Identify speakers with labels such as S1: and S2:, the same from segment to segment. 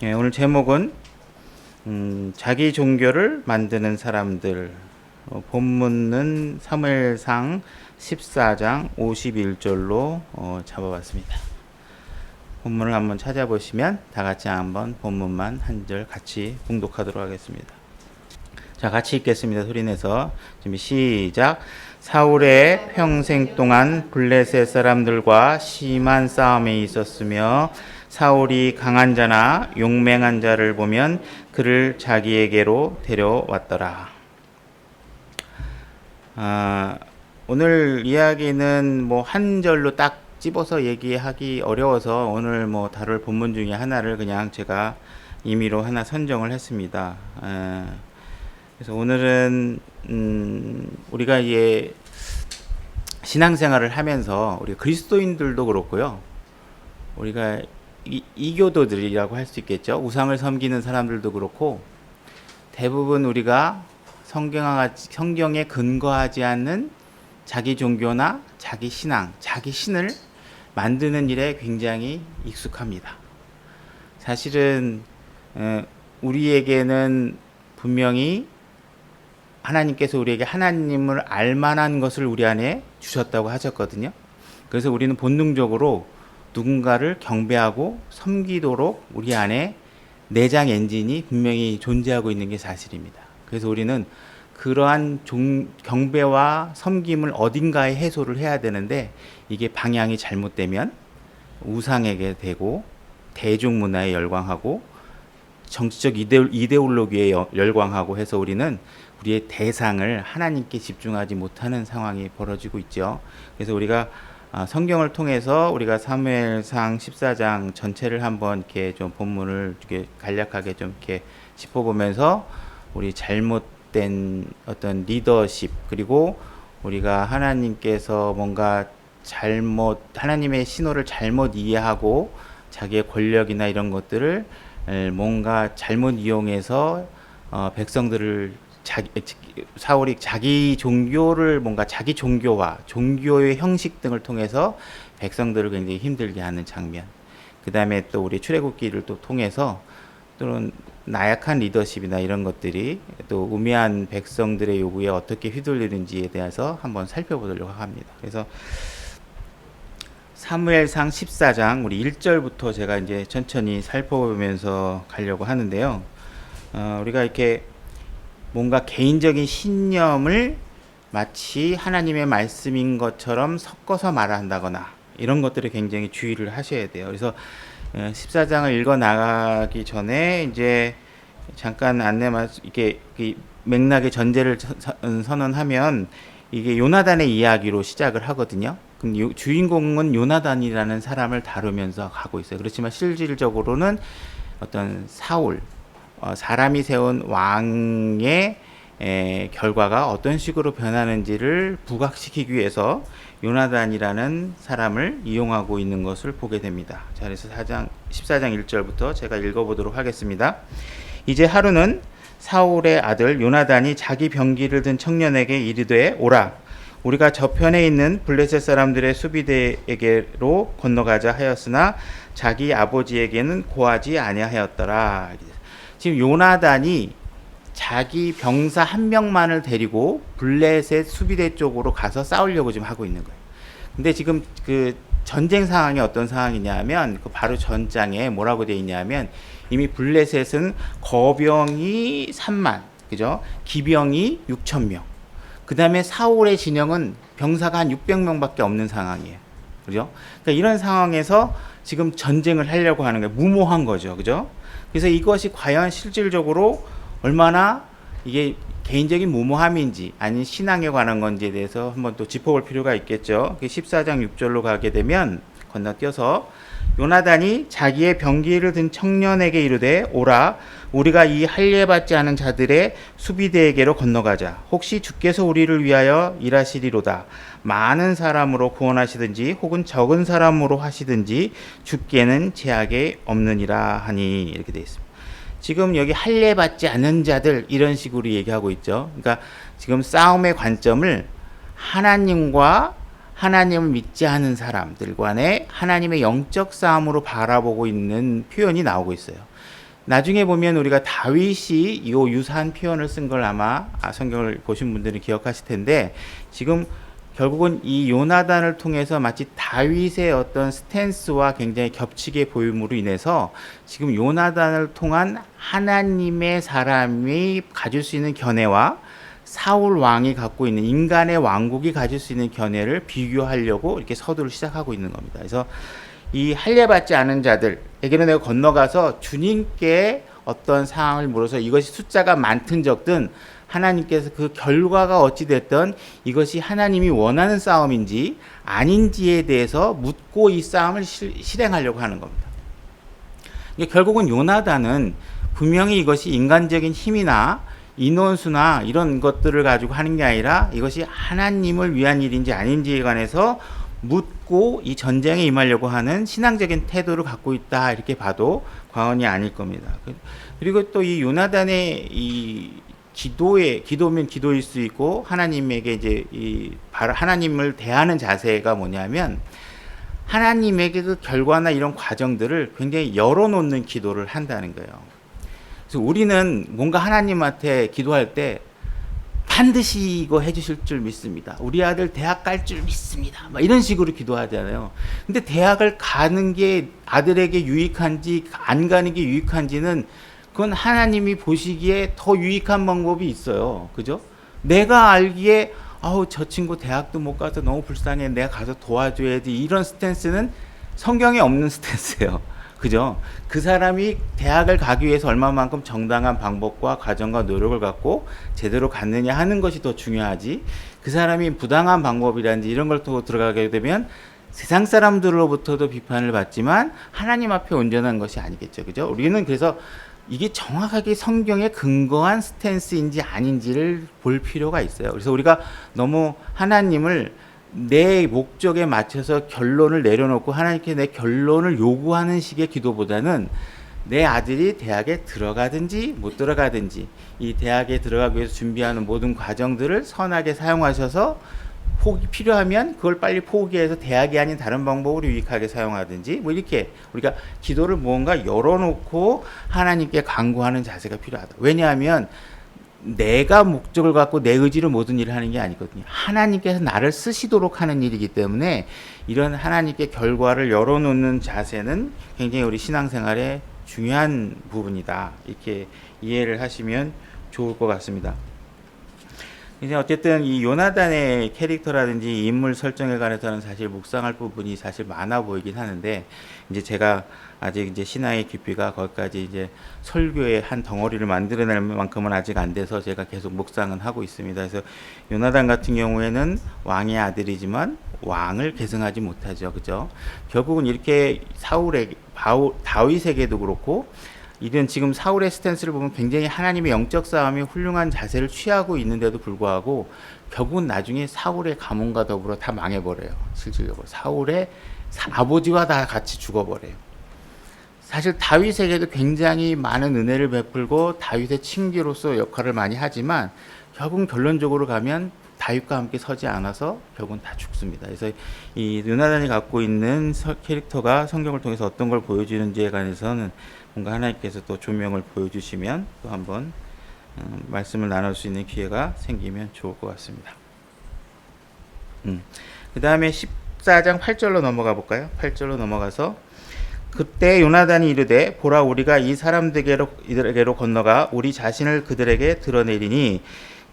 S1: 오늘 제목은 자기 종교를 만드는 사람들. 본문은 사무엘상 14장 51절로 잡아봤습니다. 본문을 한번 찾아보시면 다 같이 한번 본문만 한 절 같이 봉독하도록 하겠습니다. 자, 같이 읽겠습니다. 소리내서 준비 시작. 사울의 평생 동안 블레셋 사람들과 심한 싸움에 있었으며 사울이 강한 자나 용맹한 자를 보면 그를 자기에게로 데려왔더라. 오늘 이야기는 한 절로 딱 집어서 얘기하기 어려워서 오늘 다룰 본문 중에 하나를 그냥 제가 임의로 하나 선정을 했습니다. 그래서 오늘은 우리가 이제 신앙생활을 하면서 우리 그리스도인들도 그렇고요. 우리가 이교도들이라고 할 수 있겠죠. 우상을 섬기는 사람들도 그렇고 대부분 우리가 성경에 근거하지 않는 자기 종교나 자기 신앙, 자기 신을 만드는 일에 굉장히 익숙합니다. 사실은 우리에게는 분명히 하나님께서 우리에게 하나님을 알만한 것을 우리 안에 주셨다고 하셨거든요. 그래서 우리는 본능적으로 누군가를 경배하고 섬기도록 우리 안에 내장 엔진이 분명히 존재하고 있는 게 사실입니다. 그래서 우리는 그러한 경배와 섬김을 어딘가에 해소를 해야 되는데 이게 방향이 잘못되면 우상에게 되고 대중문화에 열광하고 정치적 이데올로기에 열광하고 해서 우리는 우리의 대상을 하나님께 집중하지 못하는 상황이 벌어지고 있죠. 그래서 우리가 성경을 통해서 우리가 사무엘상 14장 전체를 한번 이렇게 좀 본문을 이렇게 간략하게 좀 이렇게 짚어보면서 우리 잘못된 어떤 리더십, 그리고 우리가 하나님께서 뭔가 하나님의 신호를 잘못 이해하고 자기의 권력이나 이런 것들을 뭔가 잘못 이용해서 백성들을 사울이 자기 종교를 자기 종교와 종교의 형식 등을 통해서 백성들을 굉장히 힘들게 하는 장면. 그 다음에 또 우리 출애굽기를 또 통해서 또는 나약한 리더십이나 이런 것들이 또 우매한 백성들의 요구에 어떻게 휘둘리는지에 대해서 한번 살펴보려고 합니다. 그래서 사무엘상 14장 우리 1절부터 제가 이제 천천히 살펴보면서 가려고 하는데요. 우리가 이렇게 뭔가 개인적인 신념을 마치 하나님의 말씀인 것처럼 섞어서 말한다거나 이런 것들을 굉장히 주의를 하셔야 돼요. 그래서 14장을 읽어 나가기 전에 이제 잠깐 이게 맥락의 전제를 선언하면 이게 요나단의 이야기로 시작을 하거든요. 그럼 주인공은 요나단이라는 사람을 다루면서 가고 있어요. 그렇지만 실질적으로는 어떤 사울, 사람이 세운 왕의 결과가 어떤 식으로 변하는지를 부각시키기 위해서 요나단이라는 사람을 이용하고 있는 것을 보게 됩니다. 자, 그래서 14장 1절부터 제가 읽어보도록 하겠습니다. 이제 하루는 사울의 아들 요나단이 자기 병기를 든 청년에게 이르되 오라, 우리가 저편에 있는 블레셋 사람들의 수비대에게로 건너가자 하였으나 자기 아버지에게는 고하지 아니하였더라. 지금 요나단이 자기 병사 한 명만을 데리고 블레셋 수비대 쪽으로 가서 싸우려고 지금 하고 있는 거예요. 근데 지금 그 전쟁 상황이 어떤 상황이냐면 그 바로 전장에 뭐라고 되어 있냐면 이미 블레셋은 거병이 3만, 그죠? 기병이 6,000명. 그 다음에 사울의 진영은 병사가 한 600명밖에 없는 상황이에요. 그죠? 그러니까 이런 상황에서 지금 전쟁을 하려고 하는 거예요. 무모한 거죠. 그죠? 그래서 이것이 과연 실질적으로 얼마나 이게 개인적인 무모함인지 아닌 신앙에 관한 건지에 대해서 한번 또 짚어볼 필요가 있겠죠. 14장 6절로 가게 되면 건너뛰어서 요나단이 자기의 병기를 든 청년에게 이르되 오라, 우리가 이 할례받지 않은 자들의 수비대에게로 건너가자. 혹시 주께서 우리를 위하여 일하시리로다. 많은 사람으로 구원하시든지 혹은 적은 사람으로 하시든지 주께는 제약이 없느니라 하니, 이렇게 되어 있습니다. 지금 여기 할례받지 않은 자들 이런 식으로 얘기하고 있죠. 그러니까 지금 싸움의 관점을 하나님과 하나님을 믿지 않은 사람들 간의 하나님의 영적 싸움으로 바라보고 있는 표현이 나오고 있어요. 나중에 보면 우리가 다윗이 이 유사한 표현을 쓴 걸 아마 성경을 보신 분들은 기억하실 텐데, 지금 결국은 이 요나단을 통해서 마치 다윗의 어떤 스탠스와 굉장히 겹치게 보임으로 인해서 지금 요나단을 통한 하나님의 사람이 가질 수 있는 견해와 사울 왕이 갖고 있는 인간의 왕국이 가질 수 있는 견해를 비교하려고 이렇게 서두를 시작하고 있는 겁니다. 그래서 이 할례받지 않은 자들에게는 내가 건너가서 주님께 어떤 상황을 물어서 이것이 숫자가 많든 적든 하나님께서 그 결과가 어찌 됐든 이것이 하나님이 원하는 싸움인지 아닌지에 대해서 묻고 이 싸움을 실행하려고 하는 겁니다. 결국은 요나단은 분명히 이것이 인간적인 힘이나 인원수나 이런 것들을 가지고 하는 게 아니라 이것이 하나님을 위한 일인지 아닌지에 관해서 묻고 이 전쟁에 임하려고 하는 신앙적인 태도를 갖고 있다, 이렇게 봐도 과언이 아닐 겁니다. 그리고 또 이 요나단의 이 기도면 기도일 수 있고 하나님에게 이제 바로 하나님을 대하는 자세가 뭐냐면 하나님에게 그 결과나 이런 과정들을 굉장히 열어놓는 기도를 한다는 거예요. 그래서 우리는 뭔가 하나님한테 기도할 때 반드시 이거 해주실 줄 믿습니다. 우리 아들 대학 갈 줄 믿습니다. 막 이런 식으로 기도하잖아요. 근데 대학을 가는 게 아들에게 유익한지 안 가는 게 유익한지는 그건 하나님이 보시기에 더 유익한 방법이 있어요. 그죠? 내가 알기에 저 친구 대학도 못 가서 너무 불쌍해. 내가 가서 도와줘야지. 이런 스탠스는 성경에 없는 스탠스예요. 그죠? 그 사람이 대학을 가기 위해서 얼마만큼 정당한 방법과 과정과 노력을 갖고 제대로 갔느냐 하는 것이 더 중요하지, 그 사람이 부당한 방법이라든지 이런 걸 또 들어가게 되면 세상 사람들로부터도 비판을 받지만 하나님 앞에 온전한 것이 아니겠죠. 그죠? 우리는 그래서 이게 정확하게 성경에 근거한 스탠스인지 아닌지를 볼 필요가 있어요. 그래서 우리가 너무 하나님을 내 목적에 맞춰서 결론을 내려놓고 하나님께 내 결론을 요구하는 식의 기도보다는 내 아들이 대학에 들어가든지 못 들어가든지 이 대학에 들어가기 위해서 준비하는 모든 과정들을 선하게 사용하셔서 필요하면 그걸 빨리 포기해서 대학이 아닌 다른 방법으로 유익하게 사용하든지 뭐 이렇게 우리가 기도를 무언가 열어놓고 하나님께 간구하는 자세가 필요하다. 왜냐하면 내가 목적을 갖고 내 의지로 모든 일을 하는 게 아니거든요. 하나님께서 나를 쓰시도록 하는 일이기 때문에 이런 하나님께 결과를 열어놓는 자세는 굉장히 우리 신앙생활에 중요한 부분이다, 이렇게 이해를 하시면 좋을 것 같습니다. 이제 어쨌든 이 요나단의 캐릭터라든지 인물 설정에 관해서는 사실 묵상할 부분이 사실 많아 보이긴 하는데, 이제 제가 아직 이제 신앙의 깊이가 거기까지 이제 설교의 한 덩어리를 만들어낼 만큼은 아직 안 돼서 제가 계속 묵상은 하고 있습니다. 그래서 요나단 같은 경우에는 왕의 아들이지만 왕을 계승하지 못하죠, 그죠? 결국은 이렇게 다윗에게도 그렇고, 이런 지금 사울의 스탠스를 보면 굉장히 하나님의 영적 싸움에 훌륭한 자세를 취하고 있는데도 불구하고 결국은 나중에 사울의 가문과 더불어 다 망해버려요. 실질적으로 사울의 아버지와 다 같이 죽어버려요. 사실 다윗에게도 굉장히 많은 은혜를 베풀고 다윗의 친기로서 역할을 많이 하지만 결국은 결론적으로 가면 다윗과 함께 서지 않아서 결국은 다 죽습니다. 그래서 이 요나단이 갖고 있는 캐릭터가 성경을 통해서 어떤 걸 보여주는지에 관해서는 뭔가 하나님께서 또 조명을 보여주시면 또 한번 말씀을 나눌 수 있는 기회가 생기면 좋을 것 같습니다. 그 다음에 14장 8절로 넘어가 볼까요? 8절로 넘어가서 그때 요나단이 이르되 보라 우리가 이 사람들에게로 건너가 우리 자신을 그들에게 드러내리니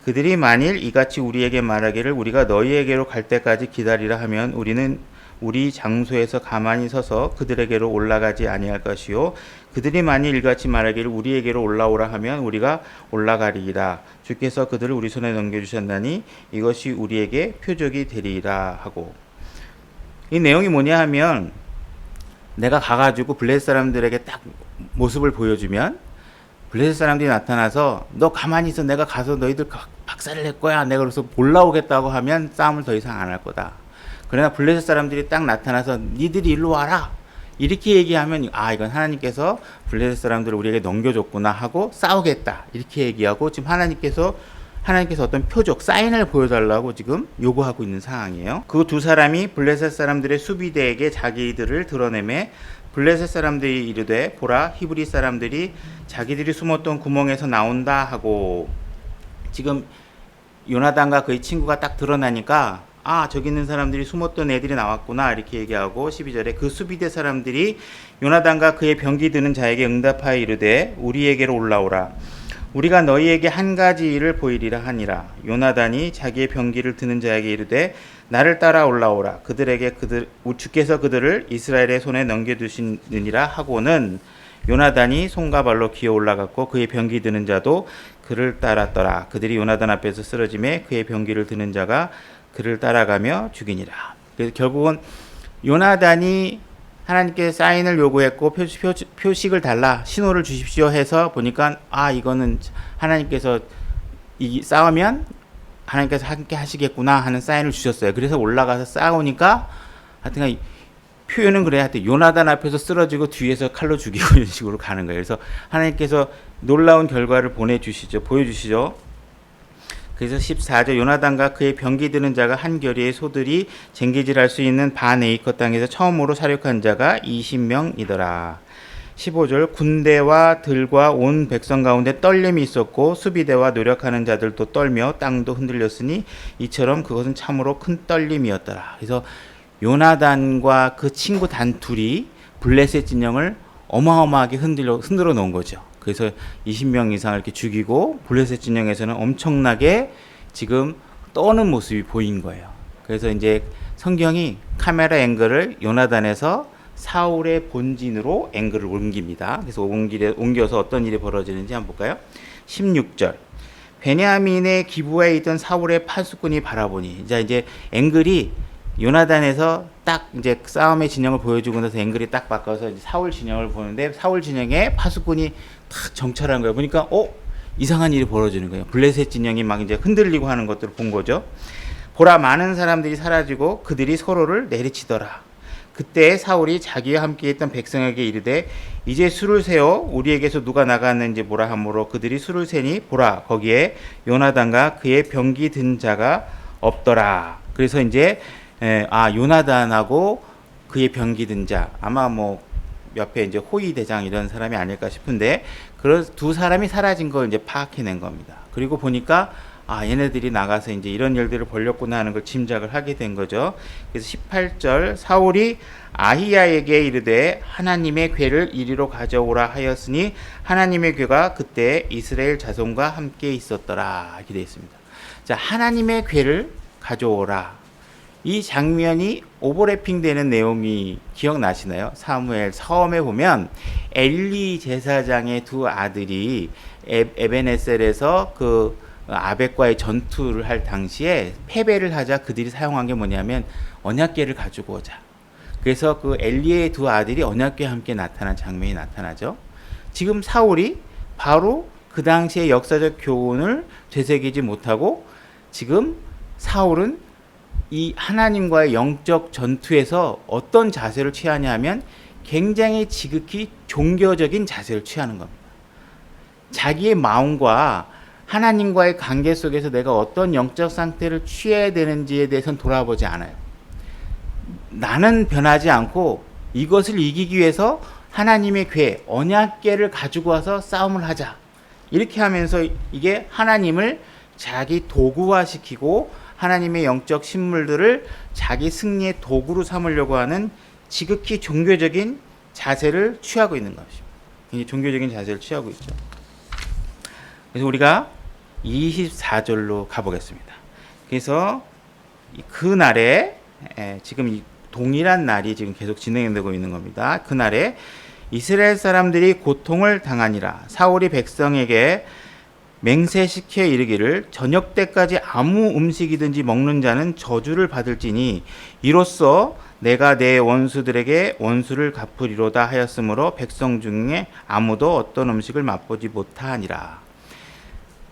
S1: 그들이 만일 이같이 우리에게 말하기를 우리가 너희에게로 갈 때까지 기다리라 하면 우리는 우리 장소에서 가만히 서서 그들에게로 올라가지 아니할 것이요 그들이 만일 이같이 말하기를 우리에게로 올라오라 하면 우리가 올라가리이다. 주께서 그들을 우리 손에 넘겨주셨나니 이것이 우리에게 표적이 되리이다 하고, 이 내용이 뭐냐 하면 내가 가가지고 블레셋 사람들에게 딱 모습을 보여주면 블레셋 사람들이 나타나서 너 가만히 있어, 내가 가서 너희들 박살을 낼 거야, 내가 그래서 올라오겠다고 하면 싸움을 더 이상 안 할 거다. 그러나 블레셋 사람들이 딱 나타나서 니들이 일로 와라 이렇게 얘기하면 이건 하나님께서 블레셋 사람들을 우리에게 넘겨줬구나 하고 싸우겠다 이렇게 얘기하고, 지금 하나님께서 어떤 표적, 사인을 보여달라고 지금 요구하고 있는 상황이에요. 그 두 사람이 블레셋 사람들의 수비대에게 자기들을 드러내매 블레셋 사람들이 이르되 보라 히브리 사람들이 자기들이 숨었던 구멍에서 나온다 하고, 지금 요나단과 그의 친구가 딱 드러나니까 아 저기 있는 사람들이 숨었던 애들이 나왔구나 이렇게 얘기하고, 12절에 그 수비대 사람들이 요나단과 그의 병기 드는 자에게 응답하여 이르되 우리에게로 올라오라. 우리가 너희에게 한 가지 일을 보이리라 하니라. 요나단이 자기의 병기를 드는 자에게 이르되 나를 따라 올라오라. 그들에게 주께서 그들을 이스라엘의 손에 넘겨두시느니라 하고는 요나단이 손과 발로 기어 올라갔고 그의 병기 드는 자도 그를 따랐더라. 그들이 요나단 앞에서 쓰러짐에 그의 병기를 드는 자가 그를 따라가며 죽이니라. 그래서 결국은 요나단이 하나님께 사인을 요구했고 표식을 달라, 신호를 주십시오 해서 보니까 아 이거는 하나님께서 이 싸우면 하나님께서 함께 하시겠구나 하는 사인을 주셨어요. 그래서 올라가서 싸우니까 하여튼 표현은 그래야 하여튼 요나단 앞에서 쓰러지고 뒤에서 칼로 죽이고 이런 식으로 가는 거예요. 그래서 하나님께서 놀라운 결과를 보여주시죠. 그래서 14절 요나단과 그의 병기 드는 자가 한 결의의 소들이 쟁기질할 수 있는 반에이커 땅에서 처음으로 사륙한 자가 20명이더라. 15절 군대와 들과 온 백성 가운데 떨림이 있었고 수비대와 노력하는 자들도 떨며 땅도 흔들렸으니 이처럼 그것은 참으로 큰 떨림이었더라. 그래서 요나단과 그 친구 단 둘이 블레셋 진영을 어마어마하게 흔들어 놓은 거죠. 그래서 20명 이상을 이렇게 죽이고 블레셋 진영에서는 엄청나게 지금 떠는 모습이 보인 거예요. 그래서 이제 성경이 카메라 앵글을 요나단에서 사울의 본진으로 앵글을 옮깁니다. 그래서 옮겨서 어떤 일이 벌어지는지 한번 볼까요? 16절 베냐민의 기부에 있던 사울의 파수꾼이 바라보니, 이제 앵글이 요나단에서 딱 이제 싸움의 진영을 보여주고 나서 앵글이 딱 바꿔서 이제 사울 진영을 보는데 사울 진영에 파수꾼이 탁 정찰한 거예요. 보니까 이상한 일이 벌어지는 거예요. 블레셋 진영이 막 이제 흔들리고 하는 것들을 본 거죠. 보라 많은 사람들이 사라지고 그들이 서로를 내리치더라. 그때 사울이 자기와 함께 있던 백성에게 이르되 이제 수를 세어 우리에게서 누가 나갔는지 보라 하므로 그들이 수를 세니 보라 거기에 요나단과 그의 병기 든 자가 없더라. 그래서 이제 요나단하고 그의 병기 든 자, 아마 뭐 옆에 이제 호위 대장 이런 사람이 아닐까 싶은데 그런 두 사람이 사라진 걸 이제 파악해낸 겁니다. 그리고 보니까 얘네들이 나가서 이제 이런 일들을 벌였구나 하는 걸 짐작을 하게 된 거죠. 그래서 18절 사울이 아히야에게 이르되 하나님의 궤를 이리로 가져오라 하였으니 하나님의 궤가 그때 이스라엘 자손과 함께 있었더라 이렇게 되어 있습니다. 자, 하나님의 궤를 가져오라. 이 장면이 오버래핑 되는 내용이 기억나시나요? 사무엘 처음에 보면 엘리 제사장의 두 아들이 에베네셀에서 그 아벡과의 전투를 할 당시에 패배를 하자 그들이 사용한 게 뭐냐면 언약궤를 가지고 오자. 그래서 그 엘리의 두 아들이 언약궤와 함께 나타난 장면이 나타나죠. 지금 사울이 바로 그 당시의 역사적 교훈을 되새기지 못하고 지금 사울은 이 하나님과의 영적 전투에서 어떤 자세를 취하냐 하면 굉장히 지극히 종교적인 자세를 취하는 겁니다. 자기의 마음과 하나님과의 관계 속에서 내가 어떤 영적 상태를 취해야 되는지에 대해서는 돌아보지 않아요. 나는 변하지 않고 이것을 이기기 위해서 하나님의 궤, 언약궤를 가지고 와서 싸움을 하자. 이렇게 하면서 이게 하나님을 자기 도구화시키고 하나님의 영적 신물들을 자기 승리의 도구로 삼으려고 하는 지극히 종교적인 자세를 취하고 있는 것입니다. 굉장히 종교적인 자세를 취하고 있죠. 그래서 우리가 24절로 가보겠습니다. 그래서 그날에 지금 이 동일한 날이 지금 계속 진행되고 있는 겁니다. 그날에 이스라엘 사람들이 고통을 당하니라. 사울이 백성에게 맹세시켜 이르기를 저녁 때까지 아무 음식이든지 먹는 자는 저주를 받을지니 이로써 내가 내 원수들에게 원수를 갚으리로다 하였으므로 백성 중에 아무도 어떤 음식을 맛보지 못하니라.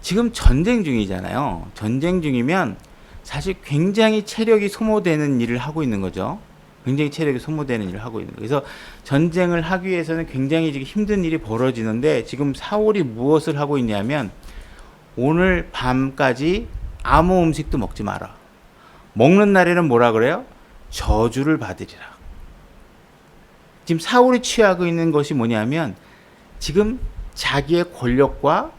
S1: 지금 전쟁 중이잖아요. 전쟁 중이면 사실 굉장히 체력이 소모되는 일을 하고 있는 거죠. 굉장히 체력이 소모되는 일을 하고 있는 거예요. 그래서 전쟁을 하기 위해서는 굉장히 지금 힘든 일이 벌어지는데 지금 사울이 무엇을 하고 있냐면 오늘 밤까지 아무 음식도 먹지 마라. 먹는 날에는 뭐라 그래요? 저주를 받으리라. 지금 사울이 취하고 있는 것이 뭐냐면 지금 자기의 권력과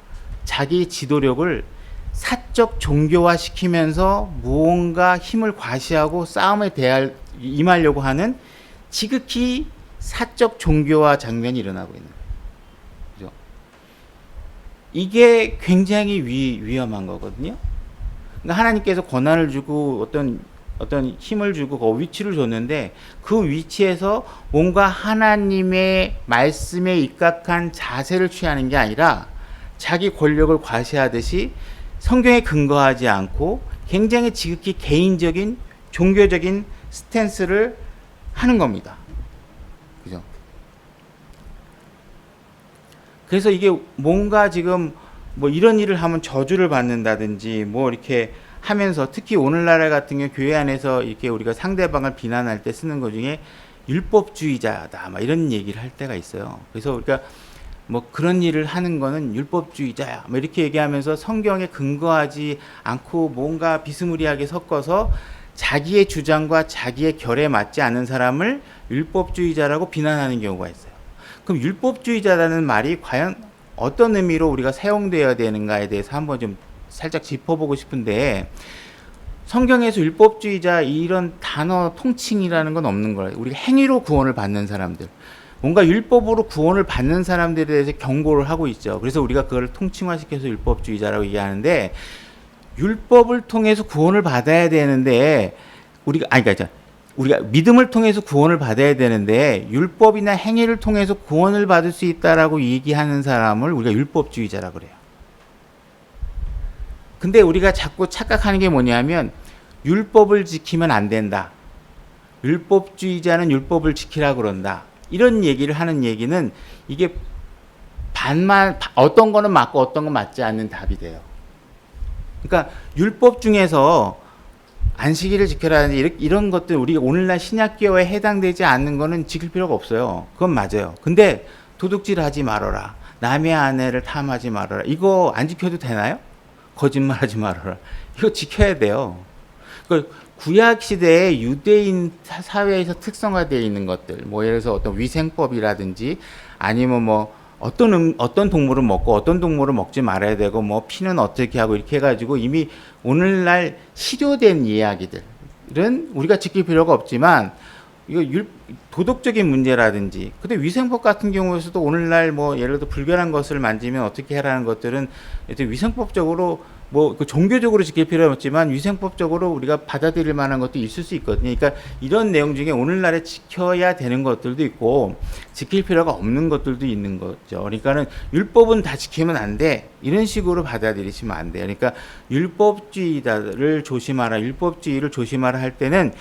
S1: 자기의 지도력을 사적 종교화 시키면서 무언가 힘을 과시하고 싸움에 임하려고 하는 지극히 사적 종교화 장면이 일어나고 있는 거예요. 그죠? 이게 굉장히 위험한 거거든요. 그러니까 하나님께서 권한을 주고 어떤 힘을 주고 그 위치를 줬는데 그 위치에서 뭔가 하나님의 말씀에 입각한 자세를 취하는 게 아니라 자기 권력을 과시하듯이 성경에 근거하지 않고 굉장히 지극히 개인적인 종교적인 스탠스를 하는 겁니다. 그죠? 그래서 이게 뭔가 지금 뭐 이런 일을 하면 저주를 받는다든지 뭐 이렇게 하면서 특히 오늘날 같은 경우 교회 안에서 이렇게 우리가 상대방을 비난할 때 쓰는 것 중에 율법주의자다 막 이런 얘기를 할 때가 있어요. 그래서 우리가 뭐 그런 일을 하는 거는 율법주의자야 뭐 이렇게 얘기하면서 성경에 근거하지 않고 뭔가 비스무리하게 섞어서 자기의 주장과 자기의 결에 맞지 않는 사람을 율법주의자라고 비난하는 경우가 있어요. 그럼 율법주의자라는 말이 과연 어떤 의미로 우리가 사용되어야 되는가에 대해서 한번 좀 살짝 짚어보고 싶은데, 성경에서 율법주의자 이런 단어 통칭이라는 건 없는 거예요. 우리가 행위로 구원을 받는 사람들, 뭔가 율법으로 구원을 받는 사람들에 대해서 경고를 하고 있죠. 그래서 우리가 그걸 통칭화시켜서 율법주의자라고 얘기하는데, 율법을 통해서 구원을 받아야 되는데 우리가 믿음을 통해서 구원을 받아야 되는데 율법이나 행위를 통해서 구원을 받을 수 있다라고 얘기하는 사람을 우리가 율법주의자라고 그래요. 근데 우리가 자꾸 착각하는 게 뭐냐면 율법을 지키면 안 된다. 율법주의자는 율법을 지키라고 그런다. 이런 얘기를 하는 얘기는 이게 반만, 어떤 거는 맞고 어떤 건 맞지 않는 답이 돼요. 그러니까 율법 중에서 안식일을 지켜라든지 이런 것들 우리가 오늘날 신약계어에 해당되지 않는 거는 지킬 필요가 없어요. 그건 맞아요. 근데 도둑질하지 말아라, 남의 아내를 탐하지 말아라, 이거 안 지켜도 되나요? 거짓말하지 말아라, 이거 지켜야 돼요. 그 구약 시대에 유대인 사회에서 특성화되어 있는 것들, 뭐 예를 들어서 어떤 위생법이라든지 아니면 뭐 어떤 동물을 먹고 어떤 동물을 먹지 말아야 되고 뭐 피는 어떻게 하고 이렇게 해가지고 이미 오늘날 실효된 이야기들은 우리가 지킬 필요가 없지만 이거 도덕적인 문제라든지, 근데 위생법 같은 경우에서도 오늘날 뭐 예를 들어 불결한 것을 만지면 어떻게 해라는 것들은 위생법적으로 뭐 종교적으로 지킬 필요는 없지만 위생법적으로 우리가 받아들일 만한 것도 있을 수 있거든요. 그러니까 이런 내용 중에 오늘날에 지켜야 되는 것들도 있고 지킬 필요가 없는 것들도 있는 거죠. 그러니까는 율법은 다 지키면 안 돼, 이런 식으로 받아들이시면 안 돼요. 그러니까 율법주의를 조심하라 할 때는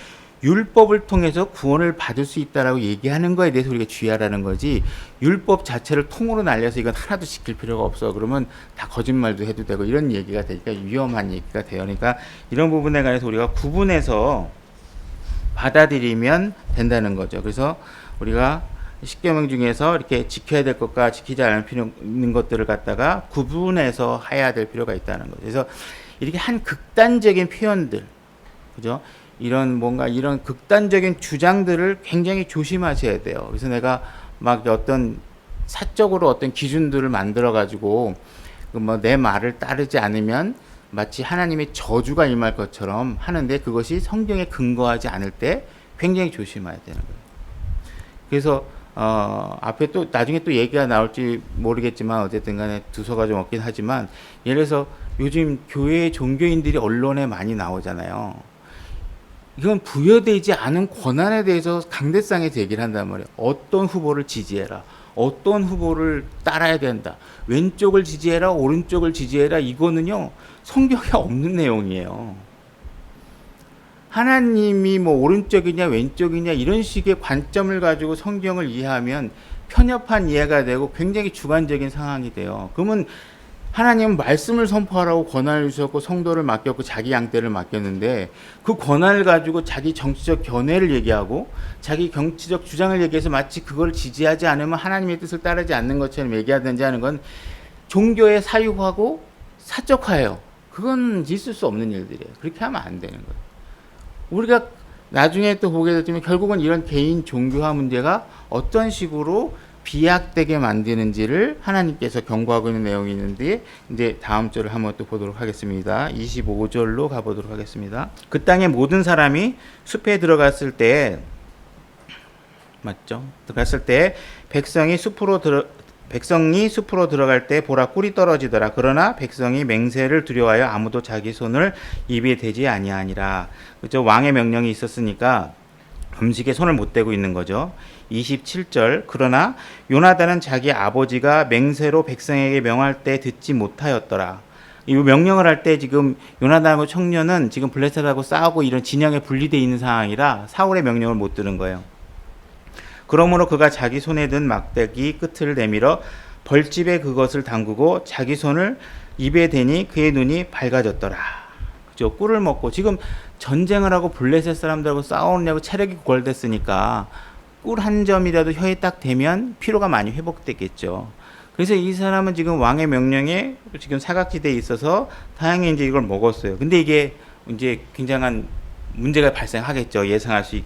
S1: 율법을 통해서 구원을 받을 수 있다라고 얘기하는 거에 대해서 우리가 주의하라는 거지, 율법 자체를 통으로 날려서 이건 하나도 지킬 필요가 없어 그러면 다 거짓말도 해도 되고 이런 얘기가 되니까 위험한 얘기가 돼요. 그러니까 이런 부분에 관해서 우리가 구분해서 받아들이면 된다는 거죠. 그래서 우리가 십계명 중에서 이렇게 지켜야 될 것과 지키지 않을 필요 있는 것들을 갖다가 구분해서 해야 될 필요가 있다는 거죠. 그래서 이렇게 한 극단적인 표현들, 그죠? 이런 극단적인 주장들을 굉장히 조심하셔야 돼요. 그래서 내가 막 어떤 사적으로 어떤 기준들을 만들어 가지고 뭐 내 말을 따르지 않으면 마치 하나님의 저주가 임할 것처럼 하는데 그것이 성경에 근거하지 않을 때 굉장히 조심해야 되는 거예요. 그래서 앞에 또 나중에 또 얘기가 나올지 모르겠지만 어쨌든 간에 두서가 좀 없긴 하지만, 예를 들어서 요즘 교회 종교인들이 언론에 많이 나오잖아요. 이건 부여되지 않은 권한에 대해서 강대상에서 얘기를 한단 말이에요. 어떤 후보를 지지해라, 어떤 후보를 따라야 된다, 왼쪽을 지지해라, 오른쪽을 지지해라, 이거는요 성경에 없는 내용이에요. 하나님이 뭐 오른쪽이냐 왼쪽이냐 이런 식의 관점을 가지고 성경을 이해하면 편협한 이해가 되고 굉장히 주관적인 상황이 돼요. 그러면 하나님은 말씀을 선포하라고 권한을 주셨고 성도를 맡겼고 자기 양떼를 맡겼는데 그 권한을 가지고 자기 정치적 견해를 얘기하고 자기 정치적 주장을 얘기해서 마치 그걸 지지하지 않으면 하나님의 뜻을 따르지 않는 것처럼 얘기하든지 하는 건 종교의 사유화고 사적화예요. 그건 있을 수 없는 일들이에요. 그렇게 하면 안 되는 거예요. 우리가 나중에 또 보게 되면 결국은 이런 개인 종교화 문제가 어떤 식으로 비약되게 만드는지를 하나님께서 경고하고 있는 내용이 있는데, 이제 다음 절을 한번 또 보도록 하겠습니다. 25절로 가보도록 하겠습니다. 그 땅의 모든 사람이 숲에 들어갔을 때, 맞죠? 들어갔을 때 백성이 숲으로 들어갈 때 보라 꿀이 떨어지더라. 그러나 백성이 맹세를 두려워하여 아무도 자기 손을 입에 대지 아니하니라. 그죠? 왕의 명령이 있었으니까 음식에 손을 못 대고 있는 거죠. 27절. 그러나 요나단은 자기 아버지가 맹세로 백성에게 명할 때 듣지 못하였더라. 이 명령을 할 때 지금 요나단하고 청년은 지금 블레셋하고 싸우고 이런 진영에 분리되어 있는 상황이라 사울의 명령을 못 들은 거예요. 그러므로 그가 자기 손에 든 막대기 끝을 내밀어 벌집에 그것을 담그고 자기 손을 입에 대니 그의 눈이 밝아졌더라. 그죠? 꿀을 먹고 지금 전쟁을 하고 블레셋 사람들하고 싸우느냐고 체력이 고갈됐으니까 꿀 한 점이라도 혀에 딱 대면 피로가 많이 회복됐겠죠. 그래서 이 사람은 지금 왕의 명령에 지금 사각지대에 있어서 다행히 이제 이걸 먹었어요. 근데 이게 이제 굉장한 문제가 발생하겠죠. 예상할 수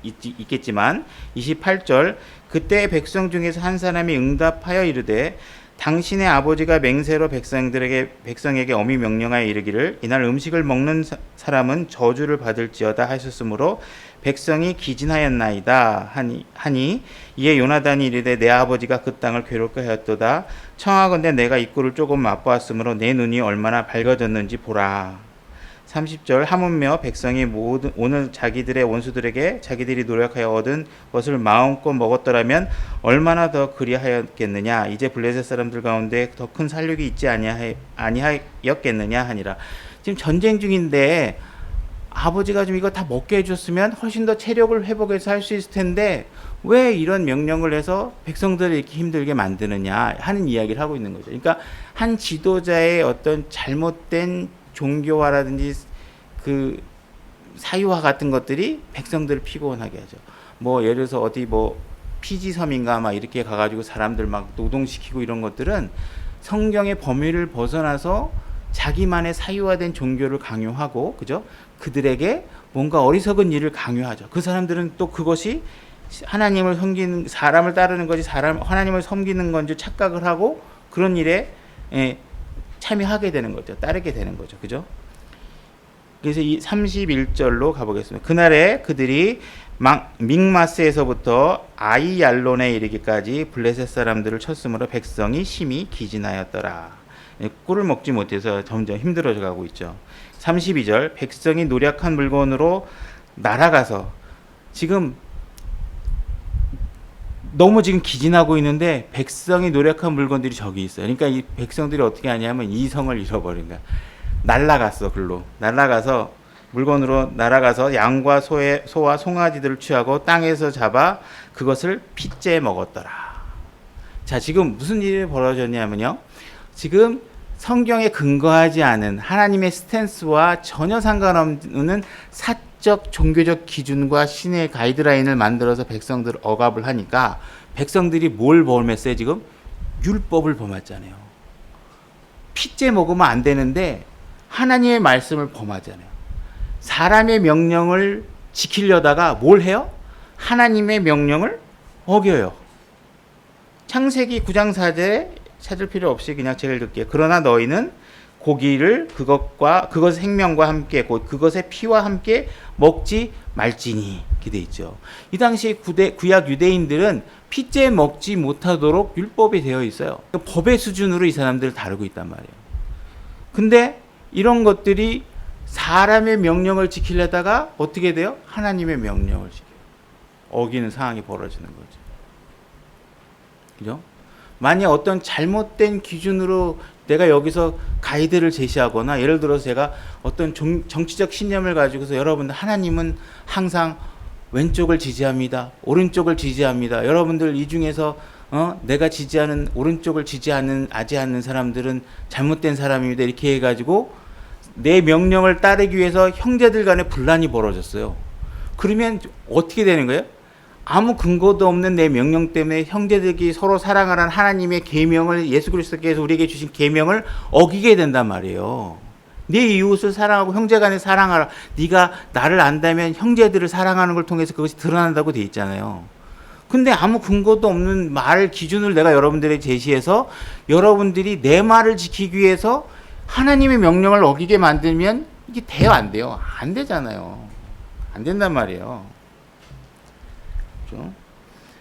S1: 있겠지만 28절. 그때 백성 중에서 한 사람이 응답하여 이르되 당신의 아버지가 맹세로 백성에게 엄히 명령하여 이르기를 이날 음식을 먹는 사람은 저주를 받을지어다 하셨으므로 백성이 기진하였나이다 하니 이에 요나단이 이르되 내 아버지가 그 땅을 괴롭게 하였도다. 청하건대 내가 이 꿀을 조금 맛보았으므로 내 눈이 얼마나 밝아졌는지 보라. 30절. 하물며 백성이 오늘 자기들의 원수들에게 자기들이 노력하여 얻은 것을 마음껏 먹었더라면 얼마나 더 그리하였겠느냐. 이제 블레셋 사람들 가운데 더 큰 살육이 있지 아니하였겠느냐 하니라. 지금 전쟁 중인데 아버지가 좀 이거 다 먹게 해줬으면 훨씬 더 체력을 회복해서 할 수 있을 텐데 왜 이런 명령을 해서 백성들을 이렇게 힘들게 만드느냐 하는 이야기를 하고 있는 거죠. 그러니까 한 지도자의 어떤 잘못된 종교화라든지 그 사유화 같은 것들이 백성들을 피곤하게 하죠. 뭐 예를 들어서 어디 뭐 피지섬인가 막 이렇게 가가지고 사람들 막 노동시키고 이런 것들은 성경의 범위를 벗어나서 자기만의 사유화된 종교를 강요하고, 그죠? 그들에게 뭔가 어리석은 일을 강요하죠. 그 사람들은 또 그것이 하나님을 섬기는, 사람을 따르는 것이 하나님을 섬기는 건 줄 착각을 하고 그런 일에 참여하게 되는 거죠. 따르게 되는 거죠. 그죠? 그래서 이 31절로 가보겠습니다. 그날에 그들이 믹마스에서부터 아이얄론에 이르기까지 블레셋 사람들을 쳤으므로 백성이 심히 기진하였더라. 꿀을 먹지 못해서 점점 힘들어져 가고 있죠. 32절. 백성이 노력한 물건으로 날아가서 지금 너무 지금 기진하고 있는데 백성이 노력한 물건들이 저기 있어요. 그러니까 이 백성들이 어떻게 하냐면 이성을 잃어버린 거야. 날아갔어. 글로 날아가서 물건으로 날아가서 양과 소와 송아지들을 취하고 땅에서 잡아 그것을 핏째 먹었더라. 자, 지금 무슨 일이 벌어졌냐면요. 지금 성경에 근거하지 않은 하나님의 스탠스와 전혀 상관없는 사적 종교적 기준과 신의 가이드라인을 만들어서 백성들을 억압을 하니까 백성들이 뭘 범했어요? 지금 율법을 범했잖아요. 핏째 먹으면 안 되는데 하나님의 말씀을 범하잖아요. 사람의 명령을 지키려다가 뭘 해요? 하나님의 명령을 어겨요. 창세기 9장 4절에 찾을 필요 없이 그냥 제가 읽을게요. 그러나 너희는 고기를 그것의 생명과 함께 곧 그것의 피와 함께 먹지 말지니 이렇게 돼 있죠. 이 당시 구약 유대인들은 핏째 먹지 못하도록 율법이 되어 있어요. 법의 수준으로 이 사람들을 다루고 있단 말이에요. 근데 이런 것들이 사람의 명령을 지키려다가 어떻게 돼요? 하나님의 명령을 지켜요. 어기는 상황이 벌어지는 거죠. 그죠? 만약 어떤 잘못된 기준으로 내가 여기서 가이드를 제시하거나 예를 들어서 제가 어떤 정치적 신념을 가지고서 여러분들 하나님은 항상 왼쪽을 지지합니다. 오른쪽을 지지합니다. 여러분들 이 중에서 내가 지지하는 오른쪽을 지지하지 않는 사람들은 잘못된 사람입니다. 이렇게 해가지고 내 명령을 따르기 위해서 형제들 간에 분란이 벌어졌어요. 그러면 어떻게 되는 거예요? 아무 근거도 없는 내 명령 때문에 형제들이 서로 사랑하라는 하나님의 계명을 예수 그리스도께서 우리에게 주신 계명을 어기게 된단 말이에요. 네 이웃을 사랑하고 형제간에 사랑하라. 네가 나를 안다면 형제들을 사랑하는 걸 통해서 그것이 드러난다고 돼 있잖아요. 근데 아무 근거도 없는 말 기준을 내가 여러분들에게 제시해서 여러분들이 내 말을 지키기 위해서 하나님의 명령을 어기게 만들면 이게 돼요, 안 돼요? 안 되잖아요. 안 된단 말이에요. 그렇죠?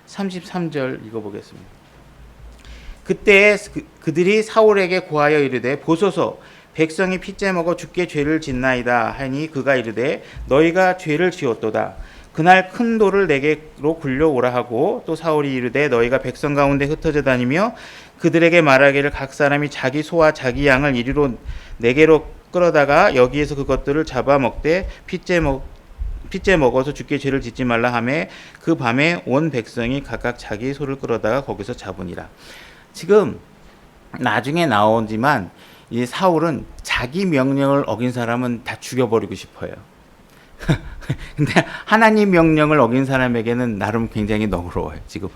S1: 33절 읽어보겠습니다. 그때 그들이 사울에게 고하여 이르되 보소서 백성이 핏째 먹어 주께 죄를 짓나이다 하니 그가 이르되 너희가 죄를 지었도다. 그날 큰 돌을 내게로 굴려오라 하고 또 사울이 이르되 너희가 백성 가운데 흩어져 다니며 그들에게 말하기를 각 사람이 자기 소와 자기 양을 이리로 내게로 끌어다가 여기에서 그것들을 잡아먹되 핏째 먹어서 주께 죄를 짓지 말라 하매 그 밤에 온 백성이 각각 자기 소를 끌어다가 거기서 잡으니라. 지금 나중에 나오지만 이 사울은 자기 명령을 어긴 사람은 다 죽여버리고 싶어요. 근데 하나님 명령을 어긴 사람에게는 나름 굉장히 너그러워요. 지금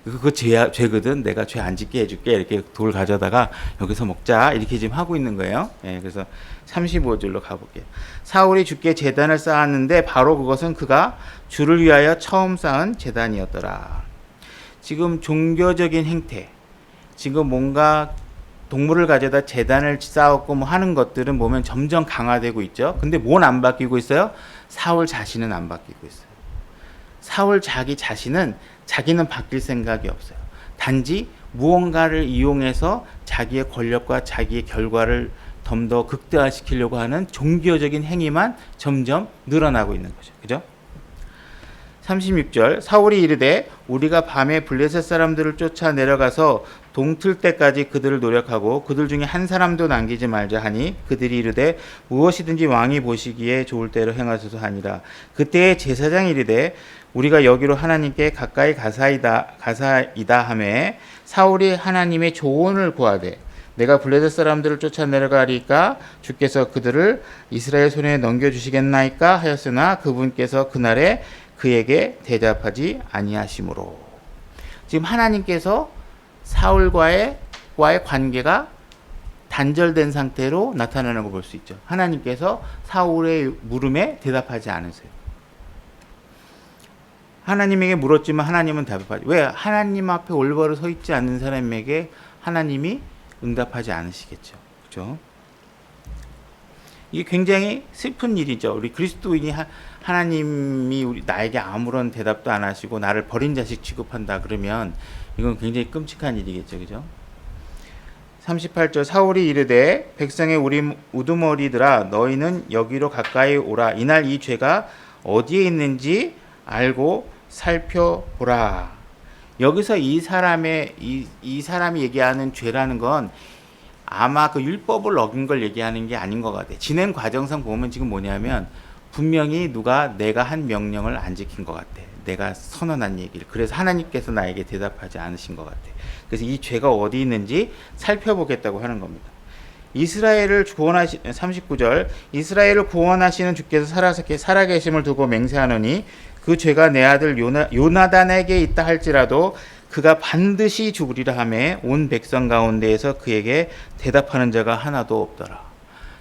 S1: 그거 죄거든. 내가 죄 안 짓게 해줄게. 이렇게 돌 가져다가 여기서 먹자. 이렇게 지금 하고 있는 거예요. 그래서 35절로 가볼게요. 사울이 주께 제단을 쌓았는데 바로 그것은 그가 주를 위하여 처음 쌓은 제단이었더라. 지금 종교적인 행태, 지금 뭔가 동물을 가져다 제단을 쌓았고 뭐 하는 것들은 보면 점점 강화되고 있죠. 근데 뭔 안 바뀌고 있어요? 사울 자신은 안 바뀌고 있어요. 사울 자기는 바뀔 생각이 없어요. 단지 무언가를 이용해서 자기의 권력과 자기의 결과를 좀 더 극대화시키려고 하는 종교적인 행위만 점점 늘어나고 있는 거죠. 그죠? 36절 사울이 이르되 우리가 밤에 블레셋 사람들을 쫓아 내려가서 동틀 때까지 그들을 노력하고 그들 중에 한 사람도 남기지 말자 하니 그들이 이르되 무엇이든지 왕이 보시기에 좋을 대로 행하소서 하니라. 그때에 제사장이 이르되 우리가 여기로 하나님께 가까이 가사이다 하매 사울이 하나님의 조언을 구하되 내가 블레셋 사람들을 쫓아 내려가리까 주께서 그들을 이스라엘 손에 넘겨주시겠나이까 하였으나 그분께서 그날에 그에게 대답하지 아니하시므로. 지금 하나님께서 사울과의 관계가 단절된 상태로 나타나는 걸 볼 수 있죠. 하나님께서 사울의 물음에 대답하지 않으세요. 하나님에게 물었지만 하나님은 대답하지. 왜? 하나님 앞에 올바로 서 있지 않는 사람에게 하나님이 응답하지 않으시겠죠. 그렇죠? 이게 굉장히 슬픈 일이죠. 우리 그리스도인이 하나님이 나에게 아무런 대답도 안 하시고 나를 버린 자식 취급한다 그러면 이건 굉장히 끔찍한 일이겠죠. 그죠? 38절 사울이 이르되 백성의 우두머리들아 너희는 여기로 가까이 오라. 이날 이 죄가 어디에 있는지 알고 살펴보라. 여기서 이 사람이 얘기하는 죄라는 건 아마 그 율법을 어긴 걸 얘기하는 게 아닌 것 같아요. 진행 과정상 보면 지금 뭐냐면 분명히 누가 내가 한 명령을 안 지킨 것 같아. 내가 선언한 얘기를. 그래서 하나님께서 나에게 대답하지 않으신 것 같아. 그래서 이 죄가 어디 있는지 살펴보겠다고 하는 겁니다. 39절 이스라엘을 구원하시는 주께서 살아계심을 두고 맹세하노니 그 죄가 내 아들 요나단에게 있다 할지라도 그가 반드시 죽으리라 하매 온 백성 가운데에서 그에게 대답하는 자가 하나도 없더라.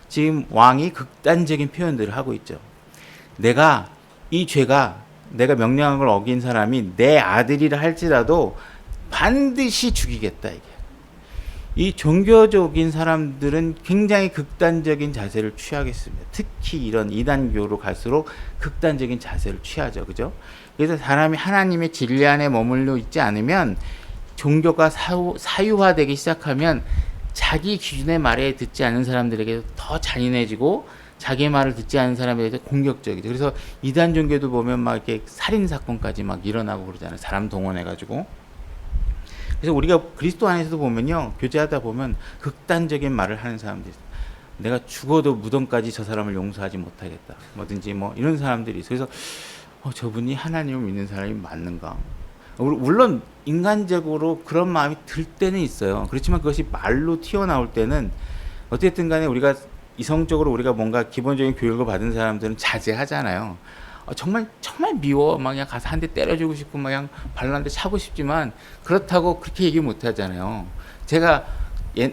S1: 지금 왕이 극단적인 표현들을 하고 있죠. 이 죄가 내가 명령한 걸 어긴 사람이 내 아들이라 할지라도 반드시 죽이겠다. 이 종교적인 사람들은 굉장히 극단적인 자세를 취하겠습니다. 특히 이런 이단교로 갈수록 극단적인 자세를 취하죠. 그죠? 그래서 사람이 하나님의 진리 안에 머물러 있지 않으면 종교가 사유화되기 시작하면 자기 기준의 말에 듣지 않는 사람들에게 더 잔인해지고 자기의 말을 듣지 않는 사람에 대해서 공격적이죠. 그래서 이단 종교도 보면 막 이렇게 살인 사건까지 막 일어나고 그러잖아요. 사람 동원해가지고. 그래서 우리가 그리스도 안에서도 보면요, 교제하다 보면 극단적인 말을 하는 사람들이 있어요. 내가 죽어도 무덤까지 저 사람을 용서하지 못하겠다. 뭐든지 뭐 이런 사람들이 있어요. 그래서 저분이 하나님을 믿는 사람이 맞는가? 물론 인간적으로 그런 마음이 들 때는 있어요. 그렇지만 그것이 말로 튀어나올 때는 어쨌든 간에 우리가 이성적으로 우리가 뭔가 기본적인 교육을 받은 사람들은 자제하잖아요. 정말 미워. 막 그냥 가서 한 대 때려주고 싶고 막 그냥 발로 한 대 차고 싶지만 그렇다고 그렇게 얘기 못 하잖아요. 제가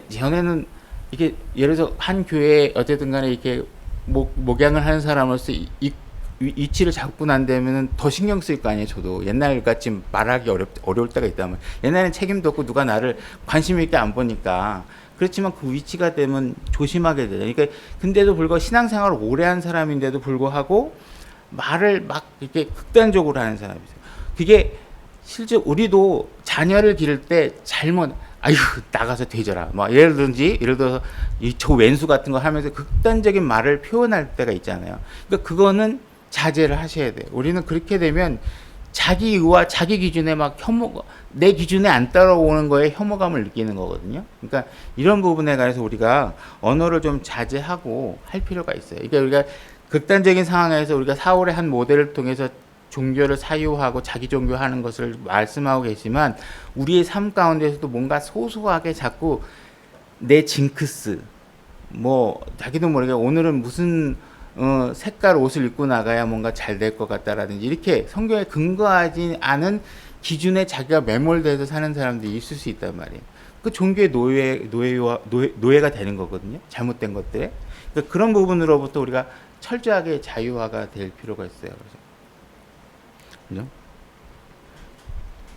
S1: 전에는 이게 예를 들어서 한 교회에 어쨌든 간에 이렇게 목양을 하는 사람으로서 이 위치를 잡고 난 다음에는 더 신경 쓸 거 아니에요. 저도 옛날 같이 말하기 어려울 때가 있다면, 옛날엔 책임도 없고 누가 나를 관심 있게 안 보니까. 그렇지만 그 위치가 되면 조심하게 되죠. 그러니까 근데도 불구하고 신앙생활을 오래 한 사람인데도 불구하고 말을 막 이렇게 극단적으로 하는 사람이 있어요. 그게 실제 우리도 자녀를 기를 때 잘못 아유 나가서 되져라 뭐 예를 들어서 이 저 왼수 같은 거 하면서 극단적인 말을 표현할 때가 있잖아요. 그러니까 그거는 자제를 하셔야 돼요. 우리는 그렇게 되면 자기 의와 자기 기준에 막 내 기준에 안 따라오는 거에 혐오감을 느끼는 거거든요. 그러니까 이런 부분에 관해서 우리가 언어를 좀 자제하고 할 필요가 있어요. 그러니까 우리가 극단적인 상황에서 우리가 사울의 한 모델을 통해서 종교를 사유하고 자기 종교하는 것을 말씀하고 계시지만, 우리의 삶 가운데서도 뭔가 소소하게 자꾸 내 징크스, 뭐 자기도 모르게 오늘은 무슨 색깔 옷을 입고 나가야 뭔가 잘 될 것 같다라든지, 이렇게 성경에 근거하지 않은 기준에 자기가 매몰돼서 사는 사람들이 있을 수 있단 말이에요. 그 종교의 노예가 되는 거거든요. 잘못된 것들에. 그러니까 그런 부분으로부터 우리가 철저하게 자유화가 될 필요가 있어요. 그죠?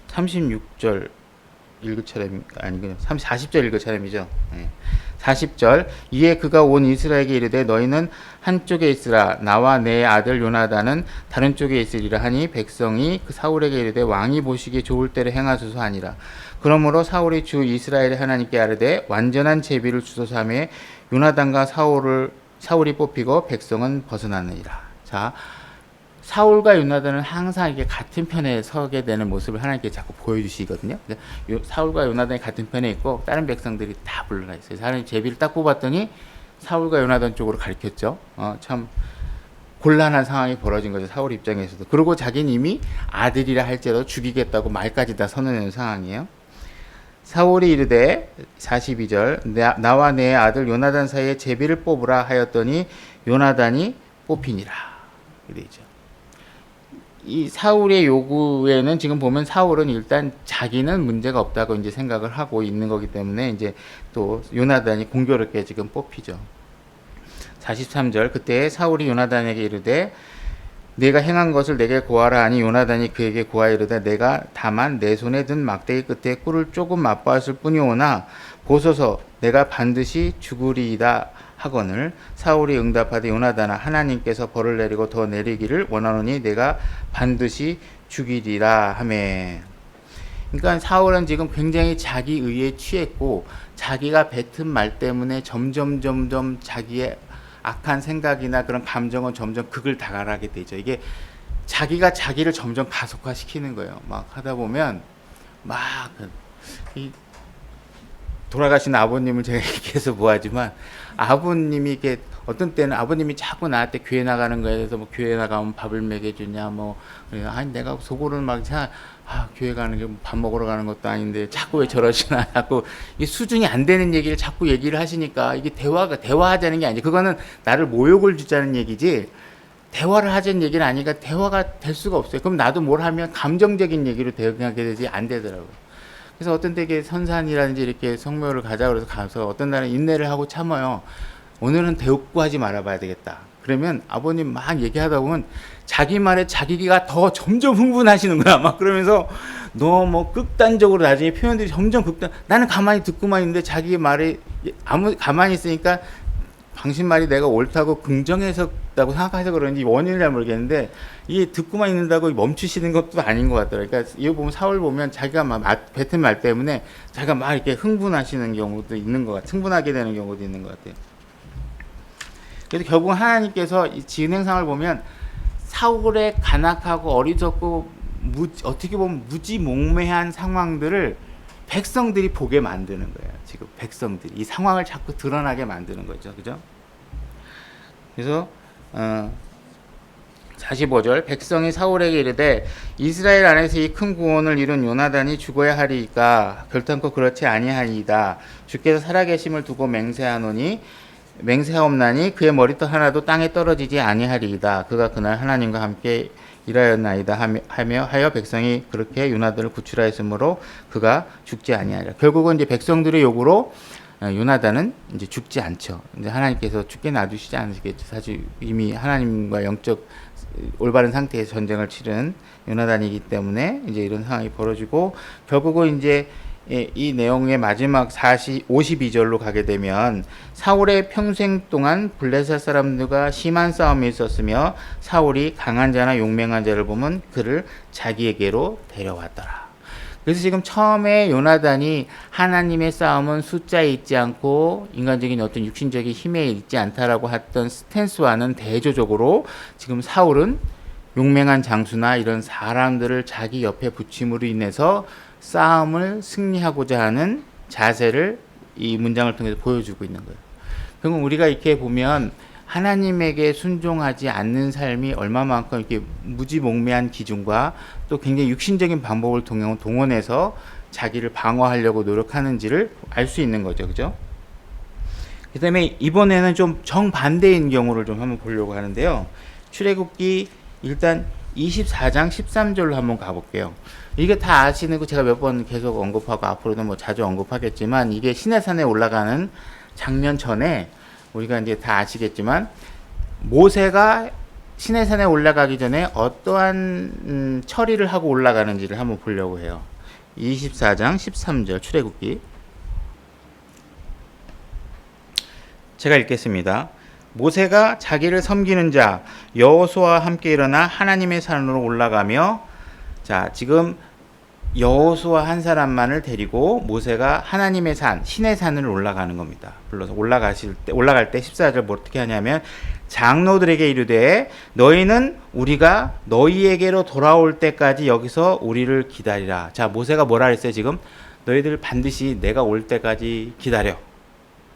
S1: 36절 읽을 차례 아니군요. 40절 읽을 차례이죠. 네. 40절 이에 그가 온 이스라엘에게 이르되 너희는 한쪽에 있으라 나와 내 아들 요나단은 다른 쪽에 있으리라 하니, 백성이 그 사울에게 이르되 왕이 보시기에 좋을 때를 행하소서 하니라. 그러므로 사울이 주 이스라엘의 하나님께 아뢰되 완전한 제비를 주소서 하매 요나단과 사울이 뽑히고 백성은 벗어나느니라. 자, 사울과 요나단은 항상 이게 같은 편에 서게 되는 모습을 하나님께 자꾸 보여주시거든요. 사울과 요나단이 같은 편에 있고 다른 백성들이 다 물러나 있어요. 하나님 제비를 딱 뽑았더니 사울과 요나단 쪽으로 가리켰죠. 참 곤란한 상황이 벌어진 거죠. 사울 입장에서도. 그리고 자기는 이미 아들이라 할지라도 죽이겠다고 말까지 다 선언하는 상황이에요. 사울이 이르되 42절 나와 내 아들 요나단 사이에 제비를 뽑으라 하였더니 요나단이 뽑히니라. 이러죠. 이 사울의 요구에는 지금 보면 사울은 일단 자기는 문제가 없다고 이제 생각을 하고 있는 거기 때문에 이제 또 요나단이 공교롭게 지금 뽑히죠. 43절 그때 사울이 요나단에게 이르되 내가 행한 것을 내게 고하라 하니, 요나단이 그에게 고하여 이르되 내가 다만 내 손에 든 막대기 끝에 꿀을 조금 맛보았을 뿐이오나 보소서 내가 반드시 죽으리이다 하거늘. 사울이 응답하되 요나단아 하나님께서 벌을 내리고 더 내리기를 원하노니 내가 반드시 죽이리라 하매. 그러니까 사울은 지금 굉장히 자기 의에 취했고 자기가 뱉은 말 때문에 점점 자기의 악한 생각이나 그런 감정은 점점 극을 다가가게 되죠. 이게 자기가 자기를 점점 가속화시키는 거예요. 막 하다 보면 막 돌아가신 아버님을 제가 얘기해서 뭐하지만, 아버님이 이게 어떤 때는 아버님이 자꾸 나한테 교회 나가는 거에 대해서 뭐 교회 나가면 밥을 먹여주냐 뭐 아니 내가 속으로는 막 교회 가는 게 밥 먹으러 가는 것도 아닌데 자꾸 왜 저러시나 자꾸 이 수준이 안 되는 얘기를 자꾸 얘기를 하시니까, 이게 대화하자는 게 아니지. 그거는 나를 모욕을 주자는 얘기지 대화를 하자는 얘기는 아니니까 대화가 될 수가 없어요. 그럼 나도 뭘 하면 감정적인 얘기로 대응하게 되지 안 되더라고요. 그래서 어떤 때게 선산이라든지 이렇게 성묘를 가자 그래서 가서 어떤 날은 인내를 하고 참아요. 오늘은 대꾸하지 말아봐야 되겠다. 그러면 아버님 막 얘기하다 보면 자기 말에 자기가 더 점점 흥분하시는 거야. 막 그러면서 너 뭐 극단적으로 나중에 표현들이 점점 나는 가만히 듣고만 있는데 자기 말에 가만히 있으니까 당신 말이 내가 옳다고 긍정해서다고 생각해서 그런지 원인을 잘 모르겠는데, 이게 듣고만 있는다고 멈추시는 것도 아닌 것 같더라고요. 그러니까 이거 보면 사울 보면 자기가 막 뱉은 말 때문에 자기가 막 이렇게 흥분하시는 경우도 있는 것 같아요. 흥분하게 되는 경우도 있는 것 같아요. 그래서 결국 하나님께서 이 진행상을 보면 사울의 간악하고 어리석고 어떻게 보면 무지몽매한 상황들을 백성들이 보게 만드는 거예요. 지금 백성들이 이 상황을 자꾸 드러나게 만드는 거죠. 그죠? 그래서 45절 백성이 사울에게 이르되 이스라엘 안에서 이 큰 구원을 이룬 요나단이 죽어야 하리이까 결단코 그렇지 아니하니이다. 주께서 살아계심을 두고 맹세하옵나니 그의 머리털 하나도 땅에 떨어지지 아니하리이다. 그가 그날 하나님과 함께 일하였나이다 하여 백성이 그렇게 요나단을 구출하였으므로 그가 죽지 아니하리라. 결국은 이제 백성들의 요구로 요나단은 이제 죽지 않죠. 이제 하나님께서 죽게 놔두시지 않으시겠죠. 사실 이미 하나님과 영적 올바른 상태에서 전쟁을 치른 요나단이기 때문에 이제 이런 상황이 벌어지고, 결국은 이제 이 내용의 마지막 52절로 가게 되면, 사울의 평생 동안 블레셋 사람들과 심한 싸움이 있었으며 사울이 강한 자나 용맹한 자를 보면 그를 자기에게로 데려왔더라. 그래서 지금 처음에 요나단이 하나님의 싸움은 숫자에 있지 않고 인간적인 어떤 육신적인 힘에 있지 않다라고 했던 스탠스와는 대조적으로, 지금 사울은 용맹한 장수나 이런 사람들을 자기 옆에 붙임으로 인해서 싸움을 승리하고자 하는 자세를 이 문장을 통해서 보여주고 있는 거예요. 그럼 우리가 이렇게 보면 하나님에게 순종하지 않는 삶이 얼마만큼 이렇게 무지몽매한 기준과 또 굉장히 육신적인 방법을 동원해서 자기를 방어하려고 노력하는지를 알 수 있는 거죠. 그죠? 그 다음에 이번에는 좀 정반대인 경우를 좀 한번 보려고 하는데요. 출애굽기 일단 24장 13절로 한번 가볼게요. 이게 다 아시는 거 제가 몇 번 계속 언급하고 앞으로도 뭐 자주 언급하겠지만, 이게 시내산에 올라가는 장면 전에 우리가 이제 다 아시겠지만, 모세가 시내산에 올라가기 전에 어떠한 처리를 하고 올라가는지를 한번 보려고 해요. 24장 13절 출애굽기. 제가 읽겠습니다. 모세가 자기를 섬기는 자 여호수아와 함께 일어나 하나님의 산으로 올라가며, 자, 지금 여호수아 한 사람만을 데리고 모세가 하나님의 산, 신의 산을 올라가는 겁니다. 불러서 올라갈 때 14절 뭐 어떻게 하냐면, 장로들에게 이르되 너희는 우리가 너희에게로 돌아올 때까지 여기서 우리를 기다리라. 자, 모세가 뭐라 했어요? 지금 너희들 반드시 내가 올 때까지 기다려,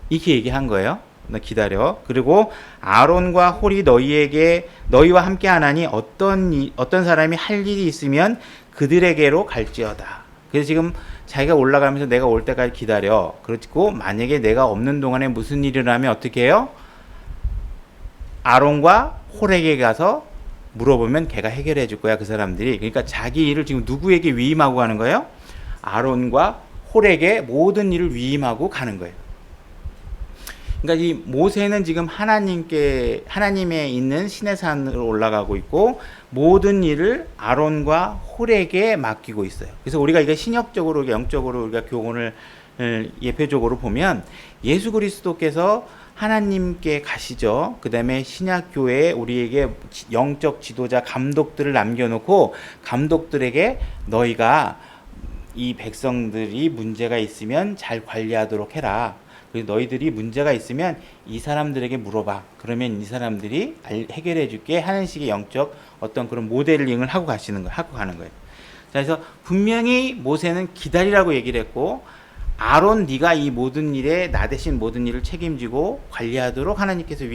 S1: 이렇게 얘기한 거예요. 너 기다려. 그리고 아론과 홀이 너희와 함께 하나니 어떤 사람이 할 일이 있으면 그들에게로 갈지어다. 그래서 지금 자기가 올라가면서 내가 올 때까지 기다려. 그리고 만약에 내가 없는 동안에 무슨 일이 일어나면 어떻게 해요? 아론과 홀에게 가서 물어보면 걔가 해결해 줄 거야, 그 사람들이. 그러니까 자기 일을 지금 누구에게 위임하고 가는 거예요? 아론과 홀에게 모든 일을 위임하고 가는 거예요. 그러니까 이 모세는 지금 하나님의 있는 시내산으로 올라가고 있고, 모든 일을 아론과 홀에게 맡기고 있어요. 그래서 우리가 이거 신역적으로, 영적으로 우리가 교훈을 예표적으로 보면, 예수 그리스도께서 하나님께 가시죠. 그 다음에 신약교회에 우리에게 영적 지도자, 감독들을 남겨놓고, 감독들에게 너희가 이 백성들이 문제가 있으면 잘 관리하도록 해라. 너희들이 문제가 있으면 이 사람들에게 물어봐. 그러면 이 사람들이 해결해 줄게 하는 식의 영적 어떤 그런 모델링을 하고 가는 거예요. 자, 그래서 분명히 모세는 기다리라고 얘기를 했고, 아론 네가 이 모든 일에 나 대신 모든 일을 책임지고 관리하도록 하나님께서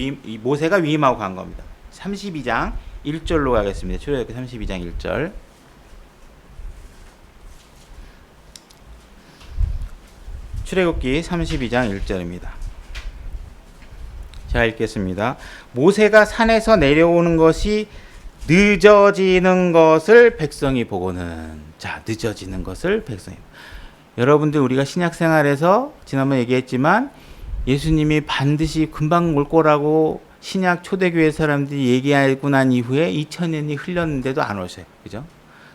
S1: 모세가 위임하고 간 겁니다. 32장 1절로 가겠습니다. 출애굽기 32장 1절. 출애굽기 32장 1절입니다. 자, 읽겠습니다. 모세가 산에서 내려오는 것이 늦어지는 것을 백성이 보고는, 자, 늦어지는 것을 백성이, 여러분들 우리가 신약 생활에서 지난번에 얘기했지만 예수님이 반드시 금방 올 거라고 신약 초대교회 사람들이 얘기하고 난 이후에 2000년이 흘렀는데도 안 오셔요. 그죠?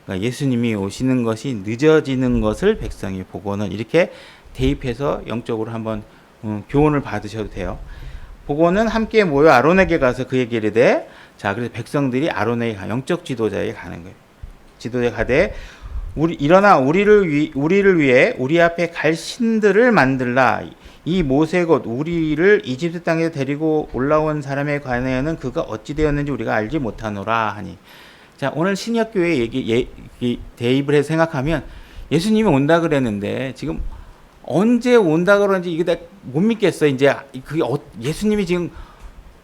S1: 그러니까 예수님이 오시는 것이 늦어지는 것을 백성이 보고는, 이렇게 대입해서 영적으로 한번 교훈을 받으셔도 돼요. 보고는 함께 모여 아론에게 가서 그에게 이르되, 자, 그래서 백성들이 아론에게 영적 지도자에게 가는 거예요. 지도자에 가되 일어나 우리를 위해 우리 앞에 갈 신들을 만들라. 이 모세 곧 우리를 이집트 땅에서 데리고 올라온 사람에 관하여는 그가 어찌 되었는지 우리가 알지 못하노라 하니. 자, 오늘 신약교회 대입을 해서 생각하면, 예수님이 온다 그랬는데 지금 언제 온다 그러는지 이게 다 못 믿겠어. 이제 그게 예수님이 지금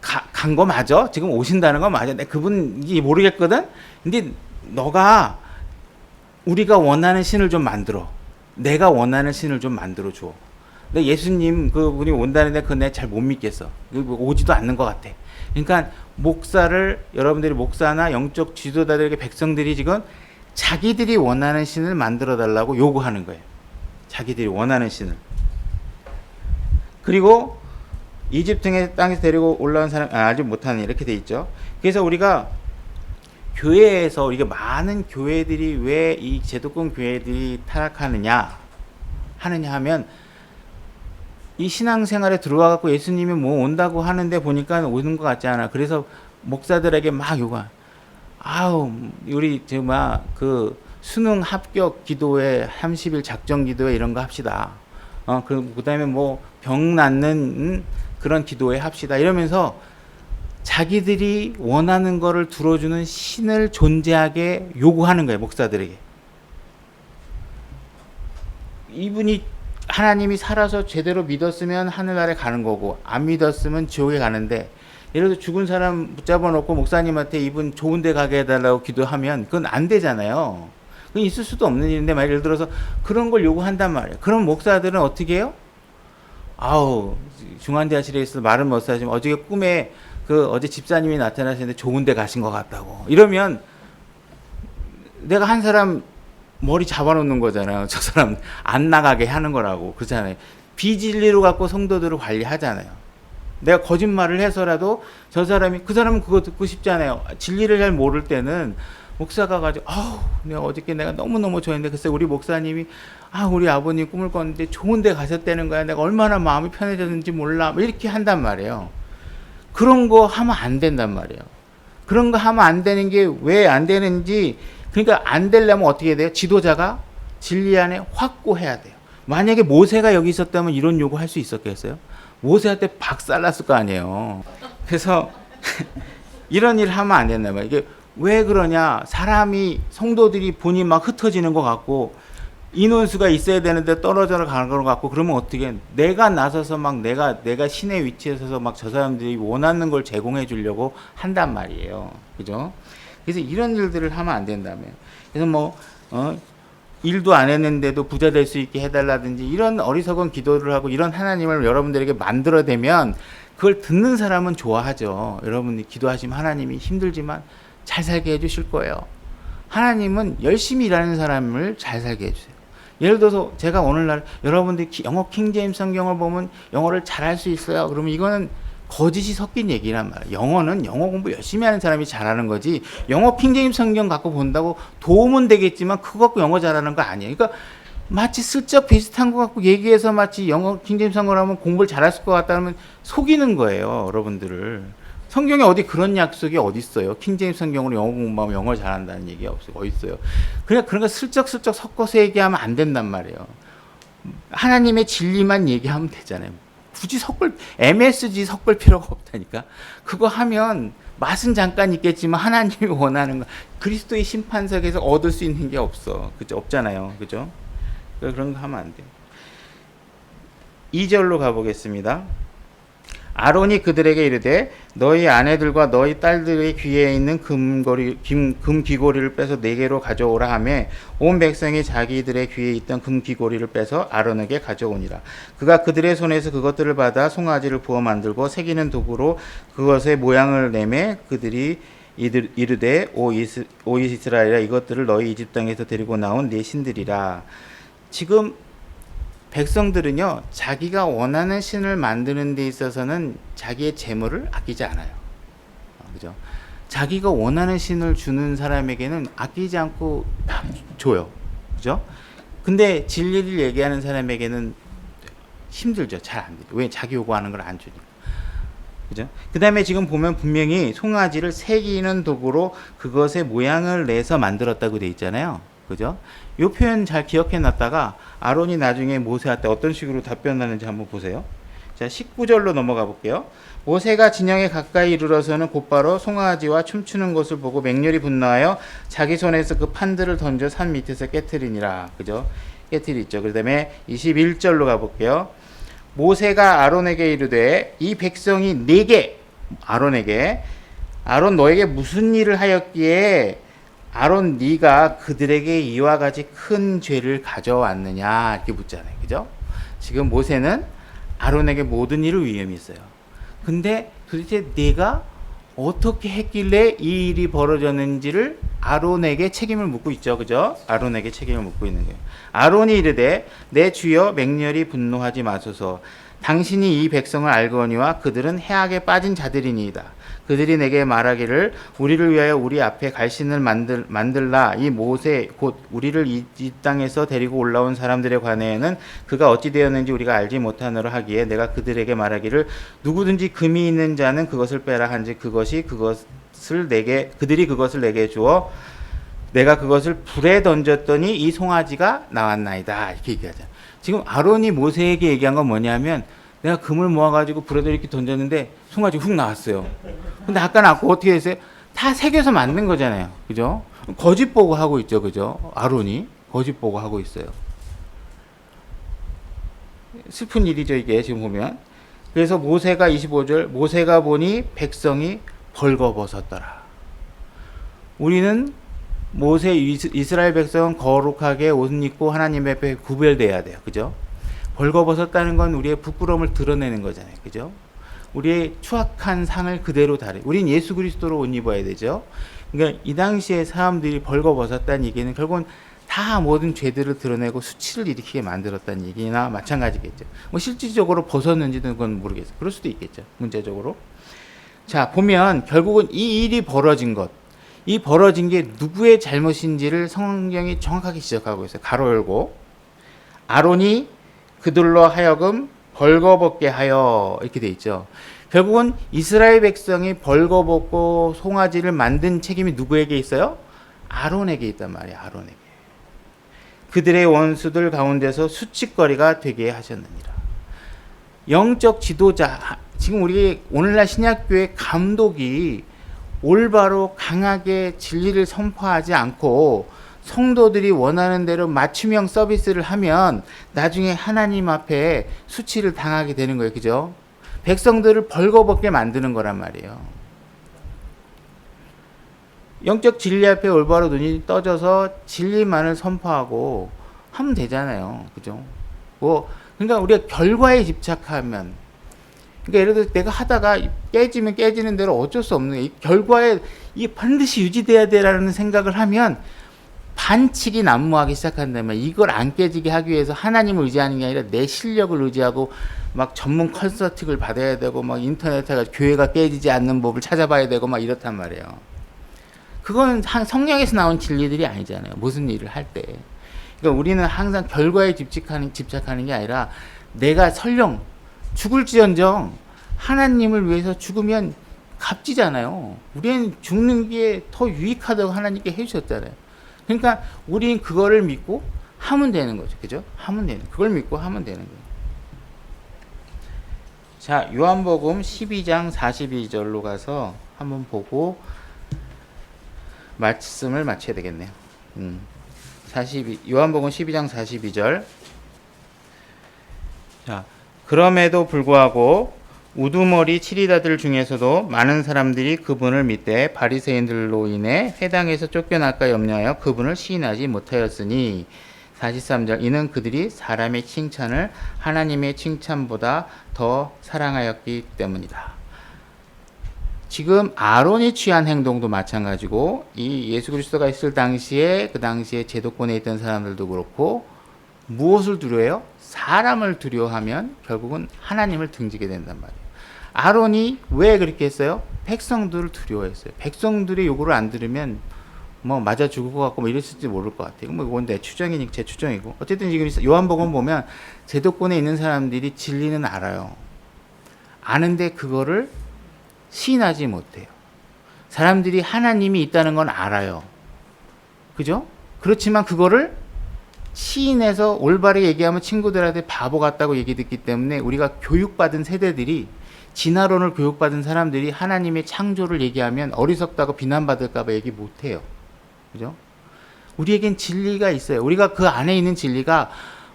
S1: 간 거 맞아? 지금 오신다는 거 맞아? 내가 그분인지 모르겠거든. 근데 너가 우리가 원하는 신을 좀 만들어. 내가 원하는 신을 좀 만들어 줘. 근데 예수님 그분이 온다는데 그건 내가 잘 못 믿겠어. 오지도 않는 것 같아. 그러니까 여러분들이 목사나 영적 지도자들에게 백성들이 지금 자기들이 원하는 신을 만들어 달라고 요구하는 거예요. 자기들이 원하는 신을. 그리고 이집트 땅에서 데리고 올라온 사람 아직 못하는 이렇게 돼 있죠. 그래서 우리가 교회에서 우리가 많은 교회들이 왜 이 제도권 교회들이 타락하느냐 하면 이 신앙생활에 들어와 갖고 예수님이 뭐 온다고 하는데 보니까 오는 것 같지 않아. 그래서 목사들에게 막 요구하. 아우 우리 정말 그 수능 합격 기도회 30일 작정 기도회 이런 거 합시다. 그다음에 뭐 병 낫는 그런 기도회 합시다. 이러면서 자기들이 원하는 거를 들어주는 신을 존재하게 요구하는 거예요. 목사들에게. 이분이 하나님이 살아서 제대로 믿었으면 하늘나라에 가는 거고 안 믿었으면 지옥에 가는데 예를 들어 죽은 사람 붙잡아 놓고 목사님한테 이분 좋은 데 가게 해달라고 기도하면 그건 안 되잖아요. 그건 있을 수도 없는 일인데 예를 들어서 그런 걸 요구한단 말이에요. 그럼 목사들은 어떻게 해요? 아우 중환자실에 있어서 말은 못 하지만 어저께 꿈에 어제 집사님이 나타나시는데 좋은 데 가신 것 같다고 이러면 내가 한 사람 머리 잡아놓는 거잖아요. 저 사람 안 나가게 하는 거라고 그렇잖아요. 비진리로 갖고 성도들을 관리하잖아요. 내가 거짓말을 해서라도 저 사람이 그 사람은 그거 듣고 싶잖아요. 진리를 잘 모를 때는 목사가 가지고 내가 어저께 내가 너무너무 좋아했는데 글쎄 우리 목사님이 우리 아버님 꿈을 꿨는데 좋은 데 가셨다는 거야. 내가 얼마나 마음이 편해졌는지 몰라. 이렇게 한단 말이에요. 그런 거 하면 안 된단 말이에요. 그런 거 하면 안 되는 게 왜 안 되는지 그러니까 안 되려면 어떻게 해야 돼요? 지도자가 진리 안에 확고해야 돼요. 만약에 모세가 여기 있었다면 이런 요구 할 수 있었겠어요? 모세한테 박살났을 거 아니에요. 그래서 이런 일 하면 안 된단 말이에요. 이게 왜 그러냐? 사람이 성도들이 본인 막 흩어지는 것 같고 인원수가 있어야 되는데 떨어져 가는 것 같고 그러면 어떻게 내가 나서서 막 내가 신의 위치에 서서 막 저 사람들이 원하는 걸 제공해 주려고 한단 말이에요. 그죠? 그래서 이런 일들을 하면 안 된다며. 그래서 일도 안 했는데도 부자 될 수 있게 해달라든지 이런 어리석은 기도를 하고 이런 하나님을 여러분들에게 만들어내면 그걸 듣는 사람은 좋아하죠. 여러분이 기도하시면 하나님이 힘들지만 잘 살게 해주실 거예요. 하나님은 열심히 일하는 사람을 잘 살게 해주세요. 예를 들어서 제가 오늘날 여러분들이 영어 킹제임스 성경을 보면 영어를 잘할 수 있어요. 그러면 이거는 거짓이 섞인 얘기란 말이에요. 영어는 영어 공부 열심히 하는 사람이 잘하는 거지 영어 킹제임스 성경 갖고 본다고 도움은 되겠지만 그거 갖고 영어 잘하는 거 아니에요. 그러니까 마치 슬쩍 비슷한 거 갖고 얘기해서 마치 영어 킹제임스 성경을 하면 공부를 잘할 것 같다면 속이는 거예요. 여러분들을. 성경에 어디 그런 약속이 어디 있어요? 킹제임스 성경으로 영어 공부하면 영어 잘한다는 얘기 없어요. 어디 있어요? 그냥 그런 거 슬쩍슬쩍 섞어서 얘기하면 안 된단 말이에요. 하나님의 진리만 얘기하면 되잖아요. 굳이 MSG 섞을 필요가 없다니까. 그거 하면 맛은 잠깐 있겠지만 하나님이 원하는 거 그리스도의 심판석에서 얻을 수 있는 게 없어. 그죠? 없잖아요. 그죠? 그런 거 하면 안 돼요. 2절로 가보겠습니다. 아론이 그들에게 이르되 너희 아내들과 너희 딸들의 귀에 있는 금 귀고리를 빼서 네개로 가져오라 하매 온 백성이 자기들의 귀에 있던 금 귀고리를 빼서 아론에게 가져오니라. 그가 그들의 손에서 그것들을 받아 송아지를 부어 만들고 새기는 도구로 그것의 모양을 내매 그들이 이르되 오 이스라엘아 이것들을 너희 이집트 땅에서 데리고 나온 네 신들이라. 지금 백성들은요 자기가 원하는 신을 만드는 데 있어서는 자기의 재물을 아끼지 않아요. 그죠? 자기가 원하는 신을 주는 사람에게는 아끼지 않고 줘요. 그죠? 근데 진리를 얘기하는 사람에게는 힘들죠. 잘 안 되죠. 왜? 자기 요구하는 걸 안 주니까. 그죠? 그 다음에 지금 보면 분명히 송아지를 새기는 도구로 그것의 모양을 내서 만들었다고 돼 있잖아요. 그죠? 이 표현 잘 기억해 놨다가 아론이 나중에 모세한테 어떤 식으로 답변하는지 한번 보세요. 자, 19절로 넘어가 볼게요. 모세가 진영에 가까이 이르러서는 곧바로 송아지와 춤추는 것을 보고 맹렬히 분노하여 자기 손에서 그 판들을 던져 산 밑에서 깨트리니라. 그죠? 깨트리죠. 그 다음에 21절로 가 볼게요. 모세가 아론에게 이르되 이 백성이 네게 아론에게 아론 너에게 무슨 일을 하였기에 아론 네가 그들에게 이와 같이 큰 죄를 가져왔느냐 이렇게 묻잖아요. 그죠? 지금 모세는 아론에게 모든 일을 위험이 있어요. 근데 도대체 네가 어떻게 했길래 이 일이 벌어졌는지를 아론에게 책임을 묻고 있죠. 그죠? 아론에게 책임을 묻고 있는 거예요. 아론이 이르되 내 주여 맹렬히 분노하지 마소서. 당신이 이 백성을 알거니와 그들은 해악에 빠진 자들이니이다. 그들이 내게 말하기를 우리를 위하여 우리 앞에 갈신을 만들라. 이 모세 곧 우리를 이 땅에서 데리고 올라온 사람들에 관해는 그가 어찌 되었는지 우리가 알지 못하노라 하기에 내가 그들에게 말하기를 누구든지 금이 있는 자는 그것을 빼라 한즉 그들이 그것을 내게 주어 내가 그것을 불에 던졌더니 이 송아지가 나왔나이다. 이렇게 얘기하잖아. 지금 아론이 모세에게 얘기한 건 뭐냐면 내가 금을 모아가지고 불에다 이렇게 던졌는데 송아지가 훅 나왔어요. 근데 아까 나왔고 어떻게 됐어요? 다 새겨서 만든 거잖아요. 그죠? 거짓 보고 하고 있죠. 그죠? 아론이 거짓 보고 하고 있어요. 슬픈 일이죠. 이게 지금 보면. 그래서 모세가 25절 모세가 보니 백성이 벌거벗었더라. 우리는 이스라엘 백성은 거룩하게 옷 입고 하나님 앞에 구별돼야 돼요. 그죠? 벌거벗었다는 건 우리의 부끄러움을 드러내는 거잖아요. 그죠? 우리의 추악한 상을 그대로 우린 예수 그리스도로 옷 입어야 되죠. 그러니까 이 당시에 사람들이 벌거벗었다는 얘기는 결국은 다 모든 죄들을 드러내고 수치를 일으키게 만들었다는 얘기나 마찬가지겠죠. 뭐 실질적으로 벗었는지는 그건 모르겠어요. 그럴 수도 있겠죠. 문제적으로. 자, 보면 결국은 이 일이 벌어진 것, 이 벌어진 게 누구의 잘못인지를 성경이 정확하게 지적하고 있어요. 가로 열고 아론이 그들로 하여금 벌거벗게 하여 이렇게 돼 있죠. 결국은 이스라엘 백성이 벌거벗고 송아지를 만든 책임이 누구에게 있어요? 아론에게 있단 말이에요. 아론에게. 그들의 원수들 가운데서 수치거리가 되게 하셨느니라. 영적 지도자, 지금 우리 오늘날 신약교회 감독이 올바로 강하게 진리를 선포하지 않고 성도들이 원하는 대로 맞춤형 서비스를 하면 나중에 하나님 앞에 수치를 당하게 되는 거예요. 그죠? 백성들을 벌거벗게 만드는 거란 말이에요. 영적 진리 앞에 올바로 눈이 떠져서 진리만을 선포하고 하면 되잖아요. 그죠? 그러니까 우리가 결과에 집착하면, 그러니까 예를 들어 내가 하다가 깨지면 깨지는 대로 어쩔 수 없는 거예요. 이 결과에 이 반드시 유지돼야 되라는 생각을 하면 반칙이 난무하기 시작한다면 이걸 안 깨지게 하기 위해서 하나님을 의지하는 게 아니라 내 실력을 의지하고 막 전문 컨설팅을 받아야 되고 막 인터넷에 교회가 깨지지 않는 법을 찾아봐야 되고 막 이렇단 말이에요. 그건 성령에서 나온 진리들이 아니잖아요. 무슨 일을 할 때. 그러니까 우리는 항상 결과에 집착하는 게 아니라 내가 설령 죽을지언정 하나님을 위해서 죽으면 값지잖아요. 우리는 죽는 게 더 유익하다고 하나님께 해주셨잖아요. 그러니까 우리는 그거를 믿고 하면 되는 거죠. 그죠? 그걸 믿고 하면 되는 거예요. 자, 요한복음 12장 42절로 가서 한번 보고 말씀을 마쳐야 되겠네요. 요한복음 12장 42절. 자, 그럼에도 불구하고 우두머리 치리다들 중에서도 많은 사람들이 그분을 믿되 바리새인들로 인해 회당에서 쫓겨날까 염려하여 그분을 시인하지 못하였으니 43절 이는 그들이 사람의 칭찬을 하나님의 칭찬보다 더 사랑하였기 때문이다. 지금 아론이 취한 행동도 마찬가지고 이 예수 그리스도가 있을 당시에 그 당시에 제도권에 있던 사람들도 그렇고 무엇을 두려워해요? 사람을 두려워하면 결국은 하나님을 등지게 된단 말이에요. 아론이 왜 그렇게 했어요? 백성들을 두려워했어요. 백성들의 요구를 안 들으면 뭐 맞아 죽을 것 같고 뭐 이랬을지 모를 것 같아요. 뭐 이건 내 추정이니까 제 추정이고. 어쨌든 지금 요한복음 보면 제도권에 있는 사람들이 진리는 알아요. 아는데 그거를 시인하지 못해요. 사람들이 하나님이 있다는 건 알아요. 그죠? 그렇지만 그거를 시인해서 올바르게 얘기하면 친구들한테 바보 같다고 얘기 듣기 때문에 우리가 교육받은 세대들이 진화론을 교육받은 사람들이 하나님의 창조를 얘기하면 어리석다고 비난받을까 봐 얘기 못해요. 그죠? 우리에겐 진리가 있어요. 우리가 그 안에 있는 진리가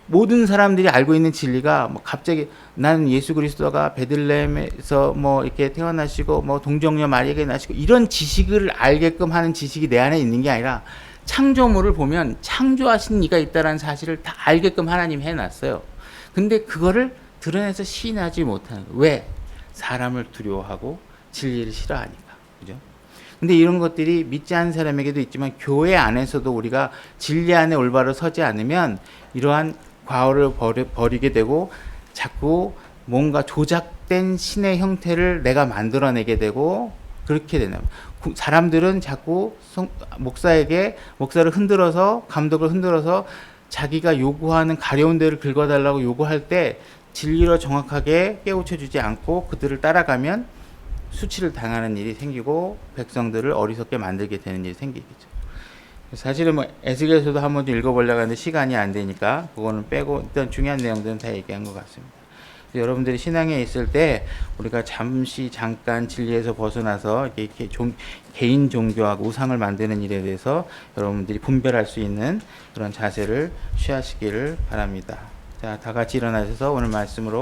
S1: 모든 사람들이 알고 있는 진리가 뭐 갑자기 나는 예수 그리스도가 베들레헴에서 뭐 이렇게 태어나시고 뭐 동정녀 마리아에게 나시고 이런 지식을 알게끔 하는 지식이 내 안에 있는 게 아니라 창조물을 보면 창조하신 이가 있다는 사실을 다 알게끔 하나님 해놨어요. 근데 그거를 드러내서 시인하지 못하는 거예요. 왜? 사람을 두려워하고 진리를 싫어하니까. 그죠? 근데 이런 것들이 믿지 않는 사람에게도 있지만 교회 안에서도 우리가 진리 안에 올바로 서지 않으면 이러한 과오를 버리게 되고 자꾸 뭔가 조작된 신의 형태를 내가 만들어내게 되고 그렇게 되나. 사람들은 자꾸 목사를 흔들어서 감독을 흔들어서 자기가 요구하는 가려운 데를 긁어달라고 요구할 때 진리로 정확하게 깨우쳐주지 않고 그들을 따라가면 수치를 당하는 일이 생기고 백성들을 어리석게 만들게 되는 일이 생기겠죠. 사실은 뭐 에스겔서도 한번 좀 읽어보려고 하는데 시간이 안 되니까 그거는 빼고 일단 중요한 내용들은 다 얘기한 것 같습니다. 여러분들이 신앙에 있을 때 우리가 잠깐 진리에서 벗어나서 이렇게 개인 종교하고 우상을 만드는 일에 대해서 여러분들이 분별할 수 있는 그런 자세를 취하시기를 바랍니다. 자, 다 같이 일어나셔서 오늘 말씀으로